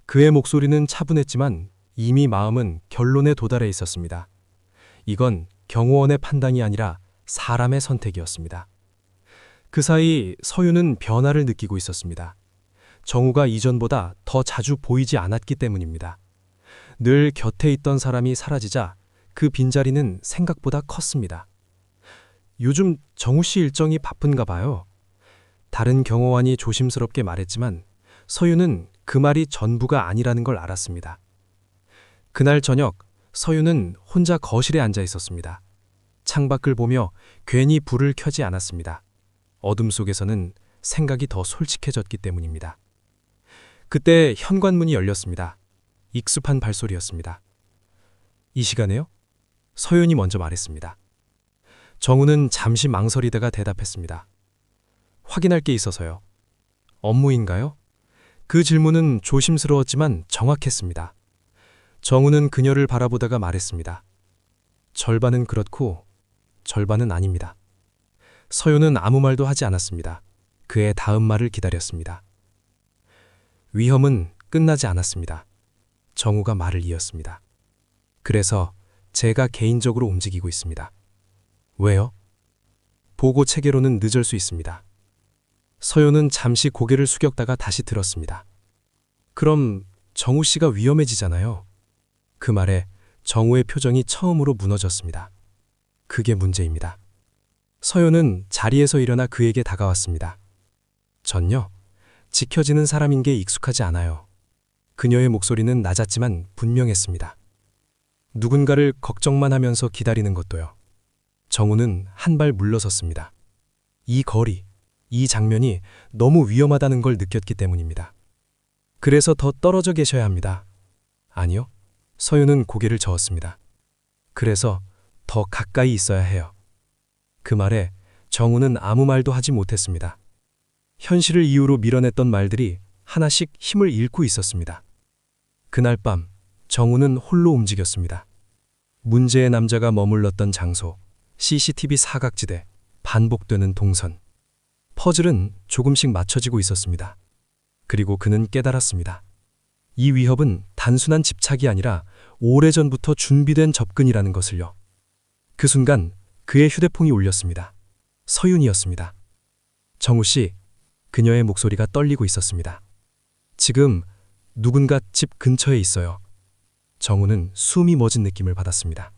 그의 목소리는 차분했지만 이미 마음은 결론에 도달해 있었습니다. 이건 경호원의 판단이 아니라 사람의 선택이었습니다. 그 사이 서유는 변화를 느끼고 있었습니다. 정우가 이전보다 더 자주 보이지 않았기 때문입니다. 늘 곁에 있던 사람이 사라지자 그 빈자리는 생각보다 컸습니다. 요즘 정우 씨 일정이 바쁜가 봐요. 다른 경호원이 조심스럽게 말했지만 서유는 그 말이 전부가 아니라는 걸 알았습니다. 그날 저녁 서유는 혼자 거실에 앉아 있었습니다. 창밖을 보며 괜히 불을 켜지 않았습니다. 어둠 속에서는 생각이 더 솔직해졌기 때문입니다. 그때 현관문이 열렸습니다. 익숙한 발소리였습니다. 이 시간에요? 서윤이 먼저 말했습니다. 정우는 잠시 망설이다가 대답했습니다. 확인할 게 있어서요. 업무인가요? 그 질문은 조심스러웠지만 정확했습니다. 정우는 그녀를 바라보다가 말했습니다. 절반은 그렇고 절반은 아닙니다. 서윤은 아무 말도 하지 않았습니다. 그의 다음 말을 기다렸습니다. 위험은 끝나지 않았습니다. 정우가 말을 이었습니다. 그래서 제가 개인적으로 움직이고 있습니다. 왜요? 보고 체계로는 늦을 수 있습니다. 서윤은 잠시 고개를 숙였다가 다시 들었습니다. 그럼 정우 씨가 위험해지잖아요. 그 말에 정우의 표정이 처음으로 무너졌습니다. 그게 문제입니다. 서윤은 자리에서 일어나 그에게 다가왔습니다. 전요, 지켜지는 사람인 게 익숙하지 않아요. 그녀의 목소리는 낮았지만 분명했습니다. 누군가를 걱정만 하면서 기다리는 것도요. 정우는 한 발 물러섰습니다. 이 거리, 이 장면이 너무 위험하다는 걸 느꼈기 때문입니다. 그래서 더 떨어져 계셔야 합니다. 아니요. 서윤은 고개를 저었습니다. 그래서 더 가까이 있어야 해요. 그 말에 정우는 아무 말도 하지 못했습니다. 현실을 이유로 밀어냈던 말들이 하나씩 힘을 잃고 있었습니다. 그날 밤 정우는 홀로 움직였습니다. 문제의 남자가 머물렀던 장소, CCTV 사각지대, 반복되는 동선. 퍼즐은 조금씩 맞춰지고 있었습니다. 그리고 그는 깨달았습니다. 이 위협은 단순한 집착이 아니라 오래전부터 준비된 접근이라는 것을요. 그 순간 그의 휴대폰이 울렸습니다. 서윤이었습니다. 정우 씨, 그녀의 목소리가 떨리고 있었습니다. 지금 누군가 집 근처에 있어요. 정우는 숨이 멎은 느낌을 받았습니다.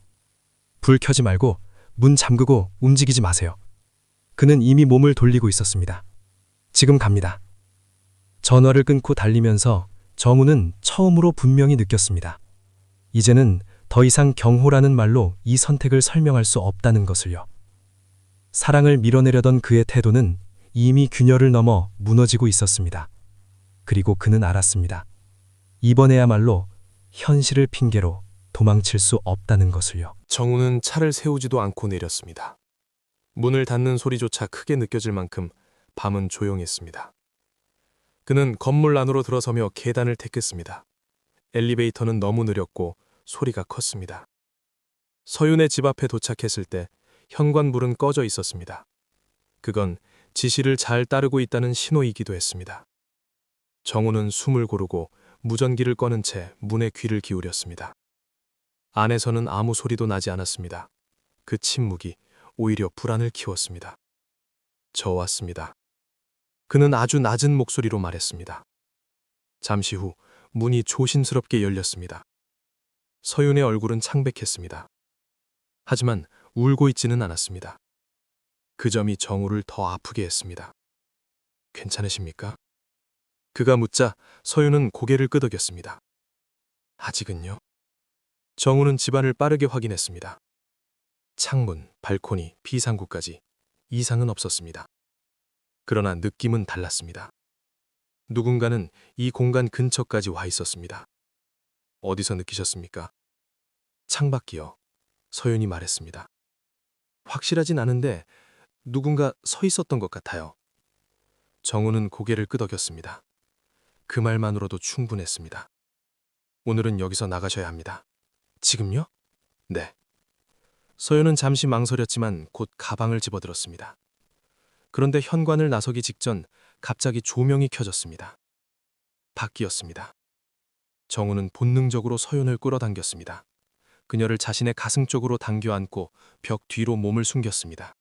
불 켜지 말고 문 잠그고 움직이지 마세요. 그는 이미 몸을 돌리고 있었습니다. 지금 갑니다. 전화를 끊고 달리면서 정우는 처음으로 분명히 느꼈습니다. 이제는 더 이상 경호라는 말로 이 선택을 설명할 수 없다는 것을요. 사랑을 밀어내려던 그의 태도는 이미 균열을 넘어 무너지고 있었습니다. 그리고 그는 알았습니다. 이번에야말로 현실을 핑계로 도망칠 수 없다는 것을요. 정우는 차를 세우지도 않고 내렸습니다. 문을 닫는 소리조차 크게 느껴질 만큼 밤은 조용했습니다. 그는 건물 안으로 들어서며 계단을 택했습니다. 엘리베이터는 너무 느렸고 소리가 컸습니다. 서윤의 집 앞에 도착했을 때 현관불은 꺼져 있었습니다. 그건 지시를 잘 따르고 있다는 신호이기도 했습니다. 정우는 숨을 고르고 무전기를 꺼는 채 문에 귀를 기울였습니다. 안에서는 아무 소리도 나지 않았습니다. 그 침묵이 오히려 불안을 키웠습니다. 저 왔습니다. 그는 아주 낮은 목소리로 말했습니다. 잠시 후 문이 조심스럽게 열렸습니다. 서윤의 얼굴은 창백했습니다. 하지만 울고 있지는 않았습니다. 그 점이 정우를 더 아프게 했습니다. 괜찮으십니까? 그가 묻자 서윤은 고개를 끄덕였습니다. 아직은요? 정우는 집안을 빠르게 확인했습니다. 창문, 발코니, 비상구까지 이상은 없었습니다. 그러나 느낌은 달랐습니다. 누군가는 이 공간 근처까지 와 있었습니다. 어디서 느끼셨습니까? 창밖이요. 서윤이 말했습니다. 확실하진 않은데 누군가 서 있었던 것 같아요. 정우는 고개를 끄덕였습니다. 그 말만으로도 충분했습니다. 오늘은 여기서 나가셔야 합니다. 지금요? 네. 서윤은 잠시 망설였지만 곧 가방을 집어들었습니다. 그런데 현관을 나서기 직전 갑자기 조명이 켜졌습니다. 밖이었습니다. 정우는 본능적으로 서윤을 끌어당겼습니다. 그녀를 자신의 가슴 쪽으로 당겨 안고 벽 뒤로 몸을 숨겼습니다.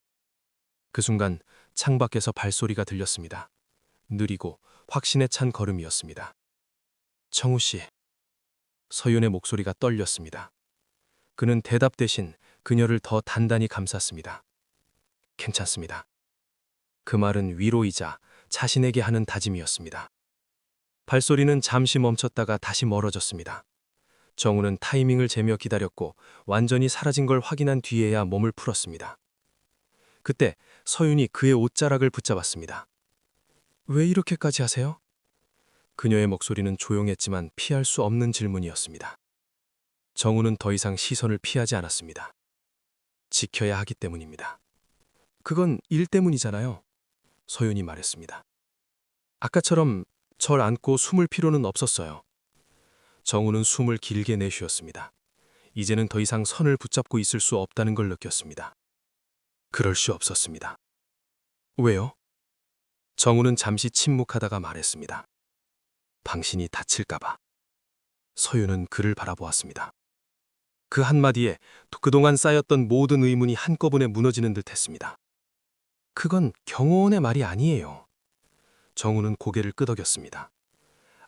그 순간 창밖에서 발소리가 들렸습니다. 느리고 확신에 찬 걸음이었습니다. 정우 씨. 서윤의 목소리가 떨렸습니다. 그는 대답 대신 그녀를 더 단단히 감쌌습니다. 괜찮습니다. 그 말은 위로이자 자신에게 하는 다짐이었습니다. 발소리는 잠시 멈췄다가 다시 멀어졌습니다. 정우는 타이밍을 재며 기다렸고 완전히 사라진 걸 확인한 뒤에야 몸을 풀었습니다. 그때 서윤이 그의 옷자락을 붙잡았습니다. 왜 이렇게까지 하세요? 그녀의 목소리는 조용했지만 피할 수 없는 질문이었습니다. 정우는 더 이상 시선을 피하지 않았습니다. 지켜야 하기 때문입니다. 그건 일 때문이잖아요. 서윤이 말했습니다. 아까처럼 절 안고 숨을 필요는 없었어요. 정우는 숨을 길게 내쉬었습니다. 이제는 더 이상 선을 붙잡고 있을 수 없다는 걸 느꼈습니다. 그럴 수 없었습니다. 왜요? 정우는 잠시 침묵하다가 말했습니다. 당신이 다칠까봐. 서윤은 그를 바라보았습니다. 그 한마디에 그동안 쌓였던 모든 의문이 한꺼번에 무너지는 듯 했습니다. 그건 경호원의 말이 아니에요. 정우는 고개를 끄덕였습니다.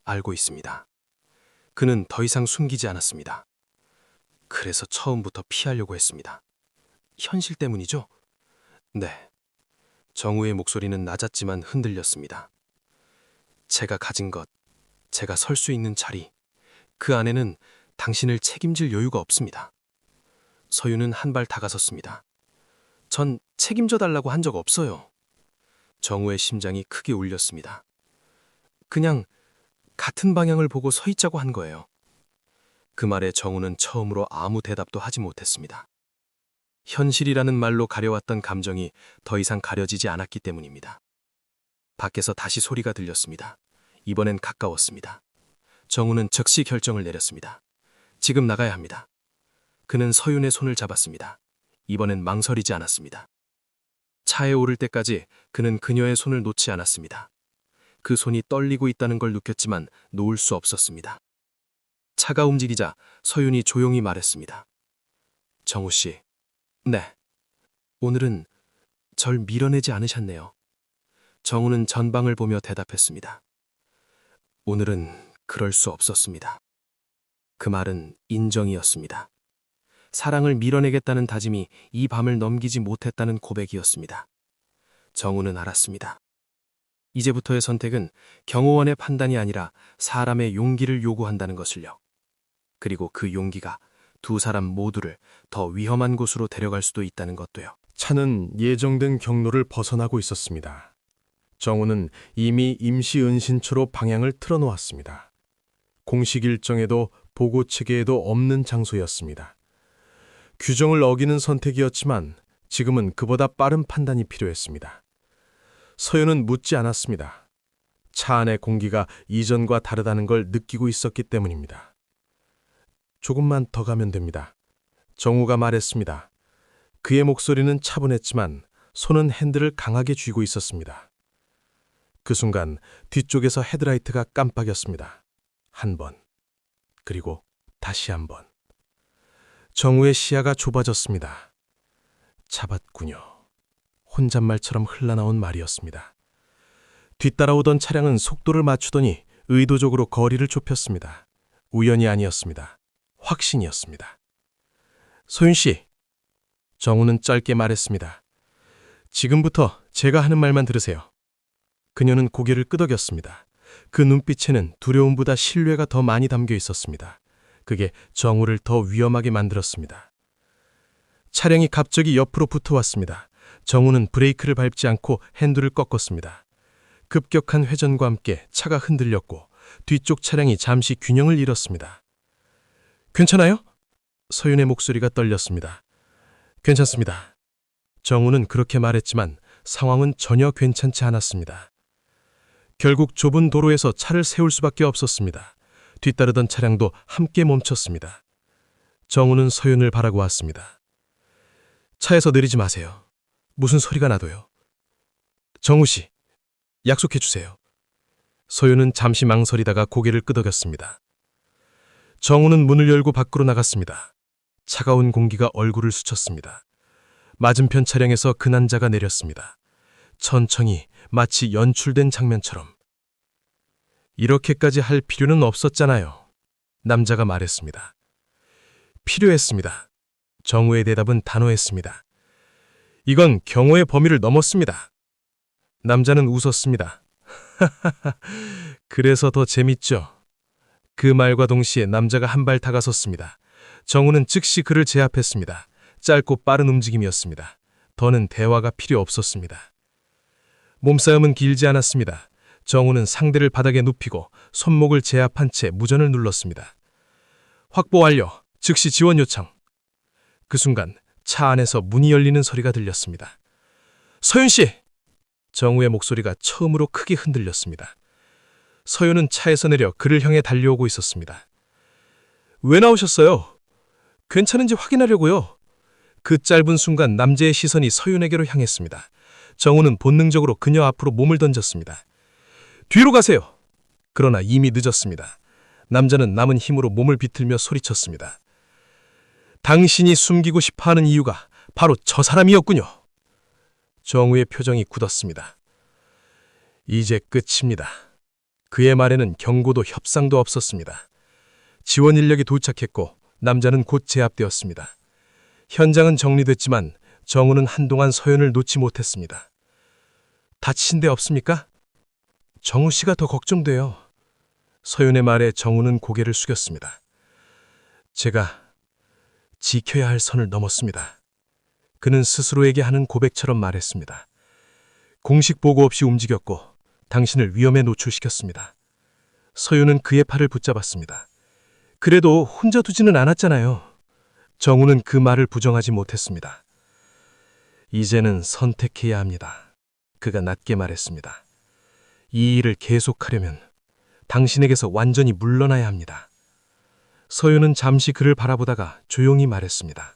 알고 있습니다. 그는 더 이상 숨기지 않았습니다. 그래서 처음부터 피하려고 했습니다. 현실 때문이죠? 네. 정우의 목소리는 낮았지만 흔들렸습니다. 제가 가진 것, 제가 설 수 있는 자리, 그 안에는 당신을 책임질 여유가 없습니다. 서윤은 한 발 다가섰습니다. 전 책임져 달라고 한 적 없어요. 정우의 심장이 크게 울렸습니다. 그냥 같은 방향을 보고 서 있자고 한 거예요. 그 말에 정우는 처음으로 아무 대답도 하지 못했습니다. 현실이라는 말로 가려왔던 감정이 더 이상 가려지지 않았기 때문입니다. 밖에서 다시 소리가 들렸습니다. 이번엔 가까웠습니다. 정우는 즉시 결정을 내렸습니다. 지금 나가야 합니다. 그는 서윤의 손을 잡았습니다. 이번엔 망설이지 않았습니다. 차에 오를 때까지 그는 그녀의 손을 놓지 않았습니다. 그 손이 떨리고 있다는 걸 느꼈지만 놓을 수 없었습니다. 차가 움직이자 서윤이 조용히 말했습니다. 정우 씨, 네. 오늘은 절 밀어내지 않으셨네요. 정우는 전방을 보며 대답했습니다. 오늘은 그럴 수 없었습니다. 그 말은 인정이었습니다. 사랑을 밀어내겠다는 다짐이 이 밤을 넘기지 못했다는 고백이었습니다. 정우는 알았습니다. 이제부터의 선택은 경호원의 판단이 아니라 사람의 용기를 요구한다는 것을요. 그리고 그 용기가 두 사람 모두를 더 위험한 곳으로 데려갈 수도 있다는 것도요. 차는 예정된 경로를 벗어나고 있었습니다. 정우는 이미 임시 은신처로 방향을 틀어놓았습니다. 공식 일정에도 보고 체계에도 없는 장소였습니다. 규정을 어기는 선택이었지만 지금은 그보다 빠른 판단이 필요했습니다. 서윤은 묻지 않았습니다. 차 안의 공기가 이전과 다르다는 걸 느끼고 있었기 때문입니다. 조금만 더 가면 됩니다. 정우가 말했습니다. 그의 목소리는 차분했지만 손은 핸들을 강하게 쥐고 있었습니다. 그 순간 뒤쪽에서 헤드라이트가 깜빡였습니다. 한 번, 그리고 다시 한 번. 정우의 시야가 좁아졌습니다. 잡았군요. 혼잣말처럼 흘러나온 말이었습니다. 뒤따라오던 차량은 속도를 맞추더니 의도적으로 거리를 좁혔습니다. 우연이 아니었습니다. 확신이었습니다. 소윤 씨, 정우는 짧게 말했습니다. 지금부터 제가 하는 말만 들으세요. 그녀는 고개를 끄덕였습니다. 그 눈빛에는 두려움보다 신뢰가 더 많이 담겨 있었습니다. 그게 정우를 더 위험하게 만들었습니다. 차량이 갑자기 옆으로 붙어왔습니다. 정우는 브레이크를 밟지 않고 핸들을 꺾었습니다. 급격한 회전과 함께 차가 흔들렸고 뒤쪽 차량이 잠시 균형을 잃었습니다. 괜찮아요? 서윤의 목소리가 떨렸습니다. 괜찮습니다. 정우는 그렇게 말했지만 상황은 전혀 괜찮지 않았습니다. 결국 좁은 도로에서 차를 세울 수밖에 없었습니다. 뒤따르던 차량도 함께 멈췄습니다. 정우는 서윤을 바라고 왔습니다. 차에서 내리지 마세요. 무슨 소리가 나도요. 정우 씨, 약속해 주세요. 서윤은 잠시 망설이다가 고개를 끄덕였습니다. 정우는 문을 열고 밖으로 나갔습니다. 차가운 공기가 얼굴을 스쳤습니다. 맞은편 차량에서 그 남자가 내렸습니다. 천천히 마치 연출된 장면처럼. 이렇게까지 할 필요는 없었잖아요. 남자가 말했습니다. 필요했습니다. 정우의 대답은 단호했습니다. 이건 경호의 범위를 넘었습니다. 남자는 웃었습니다. 그래서 더 재밌죠. 그 말과 동시에 남자가 한 발 다가섰습니다. 정우는 즉시 그를 제압했습니다. 짧고 빠른 움직임이었습니다. 더는 대화가 필요 없었습니다. 몸싸움은 길지 않았습니다. 정우는 상대를 바닥에 눕히고 손목을 제압한 채 무전을 눌렀습니다. 확보 완료. 즉시 지원 요청. 그 순간 차 안에서 문이 열리는 소리가 들렸습니다. 서윤 씨! 정우의 목소리가 처음으로 크게 흔들렸습니다. 서윤은 차에서 내려 그를 향해 달려오고 있었습니다. 왜 나오셨어요? 괜찮은지 확인하려고요. 그 짧은 순간 남자의 시선이 서윤에게로 향했습니다. 정우는 본능적으로 그녀 앞으로 몸을 던졌습니다. 뒤로 가세요. 그러나 이미 늦었습니다. 남자는 남은 힘으로 몸을 비틀며 소리쳤습니다. 당신이 숨기고 싶어하는 이유가 바로 저 사람이었군요. 정우의 표정이 굳었습니다. 이제 끝입니다. 그의 말에는 경고도 협상도 없었습니다. 지원 인력이 도착했고 남자는 곧 제압되었습니다. 현장은 정리됐지만 정우는 한동안 서연을 놓지 못했습니다. 다치신 데 없습니까? 정우 씨가 더 걱정돼요. 서연의 말에 정우는 고개를 숙였습니다. 제가 지켜야 할 선을 넘었습니다. 그는 스스로에게 하는 고백처럼 말했습니다. 공식 보고 없이 움직였고 당신을 위험에 노출시켰습니다. 서윤은 그의 팔을 붙잡았습니다. 그래도 혼자 두지는 않았잖아요. 정우는 그 말을 부정하지 못했습니다. 이제는 선택해야 합니다. 그가 낮게 말했습니다. 이 일을 계속하려면 당신에게서 완전히 물러나야 합니다. 서윤은 잠시 그를 바라보다가 조용히 말했습니다.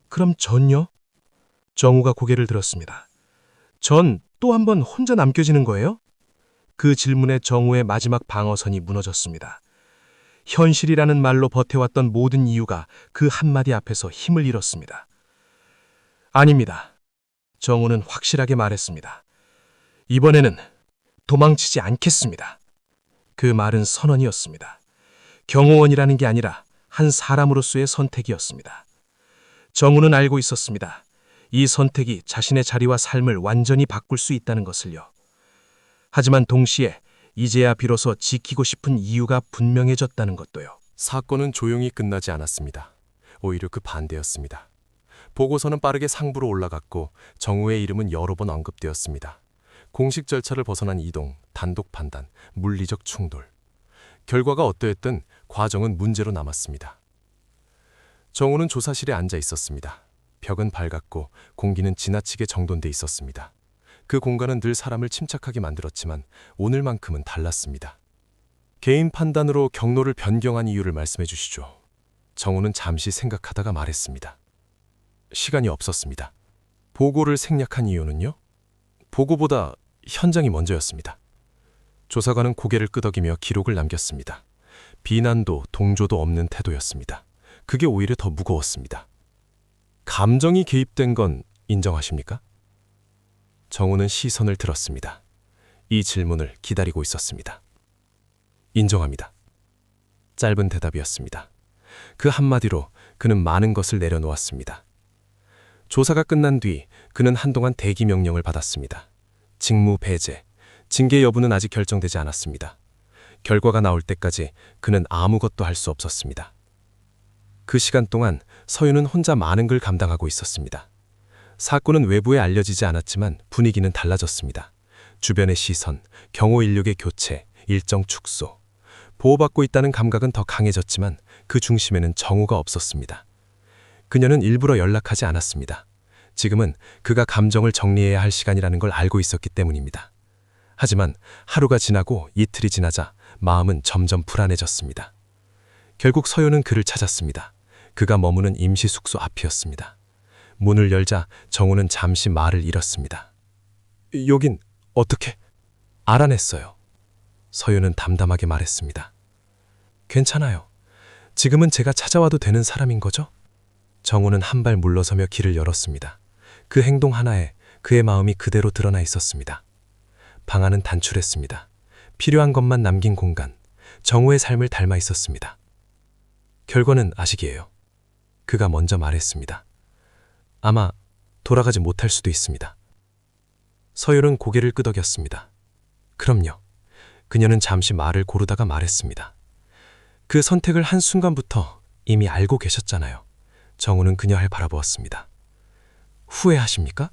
그럼 전요? 정우가 고개를 들었습니다. 전 또 한 번 혼자 남겨지는 거예요? 그 질문에 정우의 마지막 방어선이 무너졌습니다. 현실이라는 말로 버텨왔던 모든 이유가 그 한마디 앞에서 힘을 잃었습니다. 아닙니다. 정우는 확실하게 말했습니다. 이번에는 도망치지 않겠습니다. 그 말은 선언이었습니다. 경호원이라는 게 아니라 한 사람으로서의 선택이었습니다. 정우는 알고 있었습니다. 이 선택이 자신의 자리와 삶을 완전히 바꿀 수 있다는 것을요. 하지만 동시에 이제야 비로소 지키고 싶은 이유가 분명해졌다는 것도요. 사건은 조용히 끝나지 않았습니다. 오히려 그 반대였습니다. 보고서는 빠르게 상부로 올라갔고 정우의 이름은 여러 번 언급되었습니다. 공식 절차를 벗어난 이동, 단독 판단, 물리적 충돌. 결과가 어떠했든 과정은 문제로 남았습니다. 정우는 조사실에 앉아 있었습니다. 벽은 밝았고 공기는 지나치게 정돈돼 있었습니다. 그 공간은 늘 사람을 침착하게 만들었지만 오늘만큼은 달랐습니다. 개인 판단으로 경로를 변경한 이유를 말씀해 주시죠. 정우는 잠시 생각하다가 말했습니다. 시간이 없었습니다. 보고를 생략한 이유는요? 보고보다 현장이 먼저였습니다. 조사관은 고개를 끄덕이며 기록을 남겼습니다. 비난도 동조도 없는 태도였습니다. 그게 오히려 더 무거웠습니다. 감정이 개입된 건 인정하십니까? 정우는 시선을 들었습니다. 이 질문을 기다리고 있었습니다. 인정합니다. 짧은 대답이었습니다. 그 한마디로 그는 많은 것을 내려놓았습니다. 조사가 끝난 뒤 그는 한동안 대기 명령을 받았습니다. 직무 배제, 징계 여부는 아직 결정되지 않았습니다. 결과가 나올 때까지 그는 아무것도 할 수 없었습니다. 그 시간 동안 서윤은 혼자 많은 걸 감당하고 있었습니다. 사건은 외부에 알려지지 않았지만 분위기는 달라졌습니다. 주변의 시선, 경호 인력의 교체, 일정 축소. 보호받고 있다는 감각은 더 강해졌지만 그 중심에는 정우가 없었습니다. 그녀는 일부러 연락하지 않았습니다. 지금은 그가 감정을 정리해야 할 시간이라는 걸 알고 있었기 때문입니다. 하지만 하루가 지나고 이틀이 지나자 마음은 점점 불안해졌습니다. 결국 서윤은 그를 찾았습니다. 그가 머무는 임시 숙소 앞이었습니다. 문을 열자 정우는 잠시 말을 잃었습니다. 여긴 어떻게? 알아냈어요. 서윤은 담담하게 말했습니다. 괜찮아요. 지금은 제가 찾아와도 되는 사람인 거죠? 정우는 한 발 물러서며 길을 열었습니다. 그 행동 하나에 그의 마음이 그대로 드러나 있었습니다. 방 안은 단출했습니다. 필요한 것만 남긴 공간, 정우의 삶을 닮아 있었습니다. 결과는 아시기에요. 그가 먼저 말했습니다. 아마 돌아가지 못할 수도 있습니다. 서율은 고개를 끄덕였습니다. 그럼요. 그녀는 잠시 말을 고르다가 말했습니다. 그 선택을 한순간부터 이미 알고 계셨잖아요. 정우는 그녀를 바라보았습니다. 후회하십니까?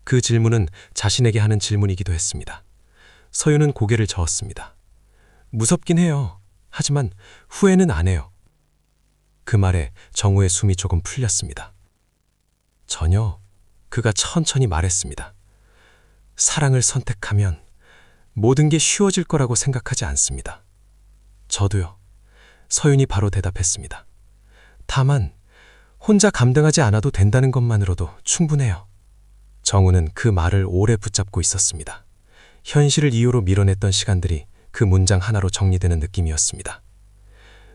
그 질문은 자신에게 하는 질문이기도 했습니다. 서유는 고개를 저었습니다. 무섭긴 해요. 하지만 후회는 안 해요. 그 말에 정우의 숨이 조금 풀렸습니다. 전혀. 그가 천천히 말했습니다. 사랑을 선택하면 모든 게 쉬워질 거라고 생각하지 않습니다. 저도요. 서윤이 바로 대답했습니다. 다만 혼자 감당하지 않아도 된다는 것만으로도 충분해요. 정우는 그 말을 오래 붙잡고 있었습니다. 현실을 이유로 밀어냈던 시간들이 그 문장 하나로 정리되는 느낌이었습니다.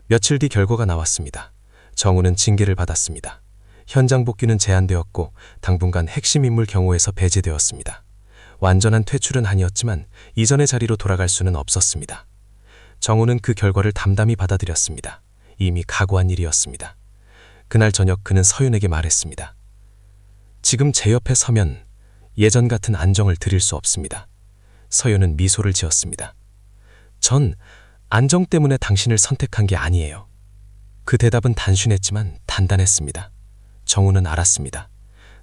며칠 뒤 결과가 나왔습니다. 정우는 징계를 받았습니다. 현장 복귀는 제한되었고 당분간 핵심 인물 경호에서 배제되었습니다. 완전한 퇴출은 아니었지만 이전의 자리로 돌아갈 수는 없었습니다. 정우는 그 결과를 담담히 받아들였습니다. 이미 각오한 일이었습니다. 그날 저녁 그는 서윤에게 말했습니다. 지금 제 옆에 서면 예전 같은 안정을 드릴 수 없습니다. 서윤은 미소를 지었습니다. 전 안정 때문에 당신을 선택한 게 아니에요. 그 대답은 단순했지만 단단했습니다. 정우는 알았습니다.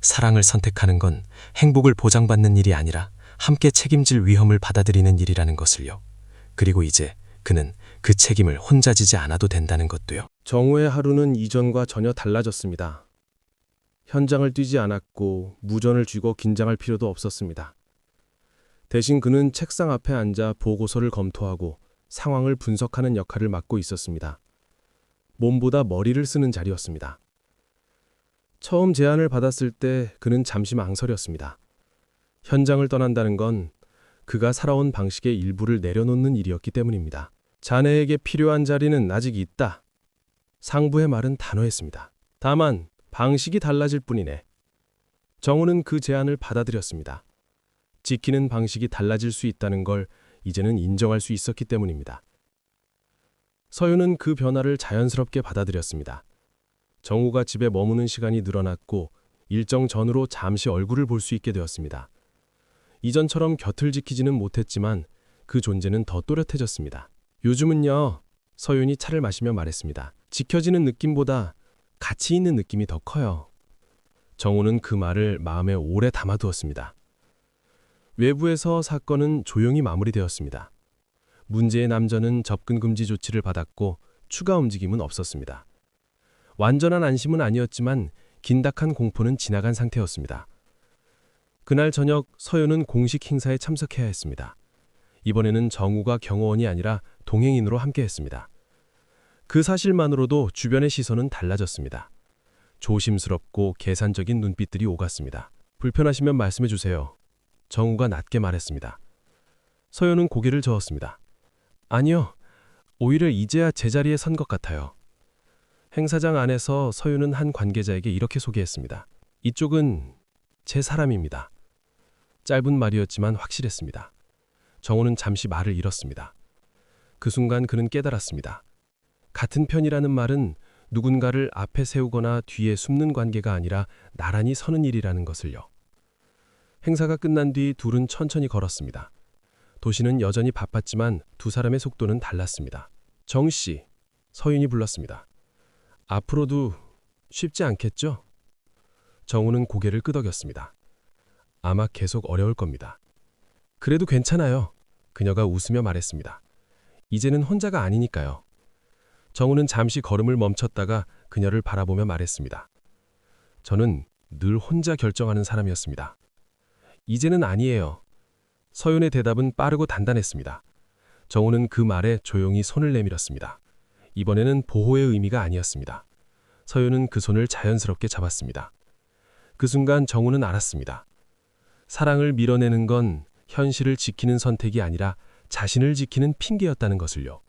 사랑을 선택하는 건 행복을 보장받는 일이 아니라 함께 책임질 위험을 받아들이는 일이라는 것을요. 그리고 이제 그는 그 책임을 혼자 지지 않아도 된다는 것도요. 정우의 하루는 이전과 전혀 달라졌습니다. 현장을 뛰지 않았고 무전을 쥐고 긴장할 필요도 없었습니다. 대신 그는 책상 앞에 앉아 보고서를 검토하고 상황을 분석하는 역할을 맡고 있었습니다. 몸보다 머리를 쓰는 자리였습니다. 처음 제안을 받았을 때 그는 잠시 망설였습니다. 현장을 떠난다는 건 그가 살아온 방식의 일부를 내려놓는 일이었기 때문입니다. 자네에게 필요한 자리는 아직 있다. 상부의 말은 단호했습니다. 다만 방식이 달라질 뿐이네. 정우는 그 제안을 받아들였습니다. 지키는 방식이 달라질 수 있다는 걸 이제는 인정할 수 있었기 때문입니다. 서윤은 그 변화를 자연스럽게 받아들였습니다. 정우가 집에 머무는 시간이 늘어났고 일정 전후로 잠시 얼굴을 볼 수 있게 되었습니다. 이전처럼 곁을 지키지는 못했지만 그 존재는 더 또렷해졌습니다. 요즘은요, 서윤이 차를 마시며 말했습니다. 지켜지는 느낌보다 가치 있는 느낌이 더 커요. 정우는 그 말을 마음에 오래 담아두었습니다. 외부에서 사건은 조용히 마무리되었습니다. 문제의 남자는 접근 금지 조치를 받았고 추가 움직임은 없었습니다. 완전한 안심은 아니었지만 긴박한 공포는 지나간 상태였습니다. 그날 저녁 서윤은 공식 행사에 참석해야 했습니다. 이번에는 정우가 경호원이 아니라 동행인으로 함께했습니다. 그 사실만으로도 주변의 시선은 달라졌습니다. 조심스럽고 계산적인 눈빛들이 오갔습니다. 불편하시면 말씀해 주세요. 정우가 낮게 말했습니다. 서윤은 고개를 저었습니다. 아니요, 오히려 이제야 제자리에 선 것 같아요. 행사장 안에서 서윤은 한 관계자에게 이렇게 소개했습니다. 이쪽은 제 사람입니다. 짧은 말이었지만 확실했습니다. 정우는 잠시 말을 잃었습니다. 그 순간 그는 깨달았습니다. 같은 편이라는 말은 누군가를 앞에 세우거나 뒤에 숨는 관계가 아니라 나란히 서는 일이라는 것을요. 행사가 끝난 뒤 둘은 천천히 걸었습니다. 도시는 여전히 바빴지만 두 사람의 속도는 달랐습니다. 정씨, 서윤이 불렀습니다. 앞으로도 쉽지 않겠죠? 정우는 고개를 끄덕였습니다. 아마 계속 어려울 겁니다. 그래도 괜찮아요. 그녀가 웃으며 말했습니다. 이제는 혼자가 아니니까요. 정우는 잠시 걸음을 멈췄다가 그녀를 바라보며 말했습니다. 저는 늘 혼자 결정하는 사람이었습니다. 이제는 아니에요. 서윤의 대답은 빠르고 단단했습니다. 정우는 그 말에 조용히 손을 내밀었습니다. 이번에는 보호의 의미가 아니었습니다. 서윤은 그 손을 자연스럽게 잡았습니다. 그 순간 정우는 알았습니다. 사랑을 밀어내는 건 현실을 지키는 선택이 아니라 자신을 지키는 핑계였다는 것을요.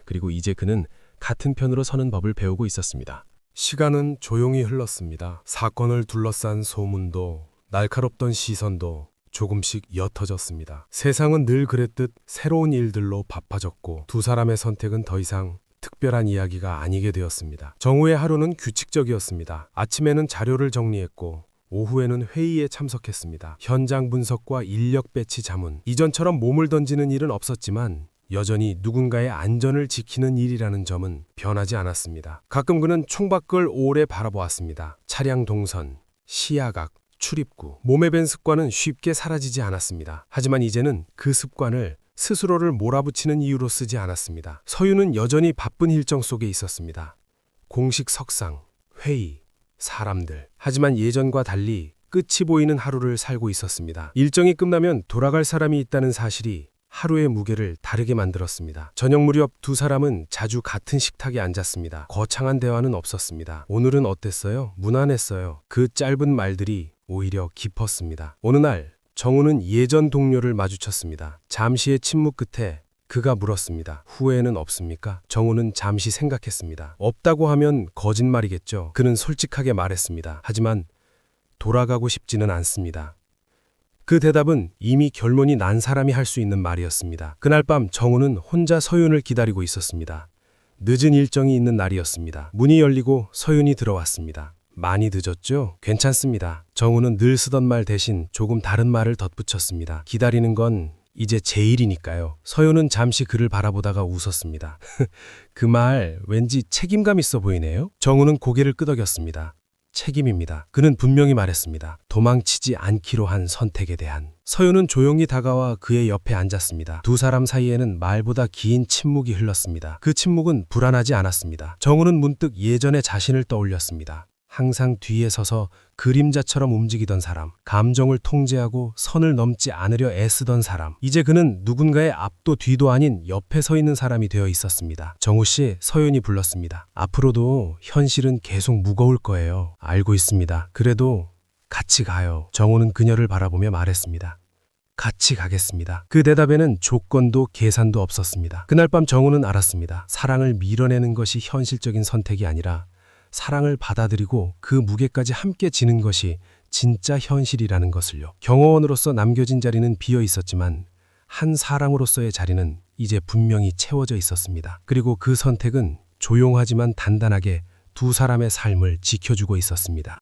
그리고 이제 그는 같은 편으로 서는 법을 배우고 있었습니다. 시간은 조용히 흘렀습니다. 사건을 둘러싼 소문도 날카롭던 시선도 조금씩 옅어졌습니다. 세상은 늘 그랬듯 새로운 일들로 바빠졌고 두 사람의 선택은 더 이상 특별한 이야기가 아니게 되었습니다. 정우의 하루는 규칙적이었습니다. 아침에는 자료를 정리했고 오후에는 회의에 참석했습니다. 현장 분석과 인력 배치 자문. 이전처럼 몸을 던지는 일은 없었지만 여전히 누군가의 안전을 지키는 일이라는 점은 변하지 않았습니다. 가끔 그는 총밖을 오래 바라보았습니다. 차량 동선, 시야각, 출입구. 몸에 밴 습관은 쉽게 사라지지 않았습니다. 하지만 이제는 그 습관을 스스로를 몰아붙이는 이유로 쓰지 않았습니다. 서유는 여전히 바쁜 일정 속에 있었습니다. 공식 석상, 회의, 사람들. 하지만 예전과 달리 끝이 보이는 하루를 살고 있었습니다. 일정이 끝나면 돌아갈 사람이 있다는 사실이 하루의 무게를 다르게 만들었습니다. 저녁 무렵 두 사람은 자주 같은 식탁에 앉았습니다. 거창한 대화는 없었습니다. 오늘은 어땠어요? 무난했어요. 그 짧은 말들이 오히려 깊었습니다. 어느 날 정우는 예전 동료를 마주쳤습니다. 잠시의 침묵 끝에 그가 물었습니다. 후회는 없습니까? 정우는 잠시 생각했습니다. 없다고 하면 거짓말이겠죠. 그는 솔직하게 말했습니다. 하지만 돌아가고 싶지는 않습니다. 그 대답은 이미 결론이 난 사람이 할 수 있는 말이었습니다. 그날 밤 정우는 혼자 서윤을 기다리고 있었습니다. 늦은 일정이 있는 날이었습니다. 문이 열리고 서윤이 들어왔습니다. 많이 늦었죠? 괜찮습니다. 정우는 늘 쓰던 말 대신 조금 다른 말을 덧붙였습니다. 기다리는 건 이제 제 일이니까요. 서윤은 잠시 그를 바라보다가 웃었습니다. 그 말 왠지 책임감 있어 보이네요. 정우는 고개를 끄덕였습니다. 책임입니다. 그는 분명히 말했습니다. 도망치지 않기로 한 선택에 대한. 서윤은 조용히 다가와 그의 옆에 앉았습니다. 두 사람 사이에는 말보다 긴 침묵이 흘렀습니다. 그 침묵은 불안하지 않았습니다. 정우는 문득 예전의 자신을 떠올렸습니다. 항상 뒤에 서서 그림자처럼 움직이던 사람, 감정을 통제하고 선을 넘지 않으려 애쓰던 사람. 이제 그는 누군가의 앞도 뒤도 아닌 옆에 서 있는 사람이 되어 있었습니다. 정우 씨, 서윤이 불렀습니다. 앞으로도 현실은 계속 무거울 거예요. 알고 있습니다. 그래도 같이 가요. 정우는 그녀를 바라보며 말했습니다. 같이 가겠습니다. 그 대답에는 조건도 계산도 없었습니다. 그날 밤 정우는 알았습니다. 사랑을 밀어내는 것이 현실적인 선택이 아니라 사랑을 받아들이고 그 무게까지 함께 지는 것이 진짜 현실이라는 것을요. 경호원으로서 남겨진 자리는 비어 있었지만 한 사랑으로서의 자리는 이제 분명히 채워져 있었습니다. 그리고 그 선택은 조용하지만 단단하게 두 사람의 삶을 지켜주고 있었습니다.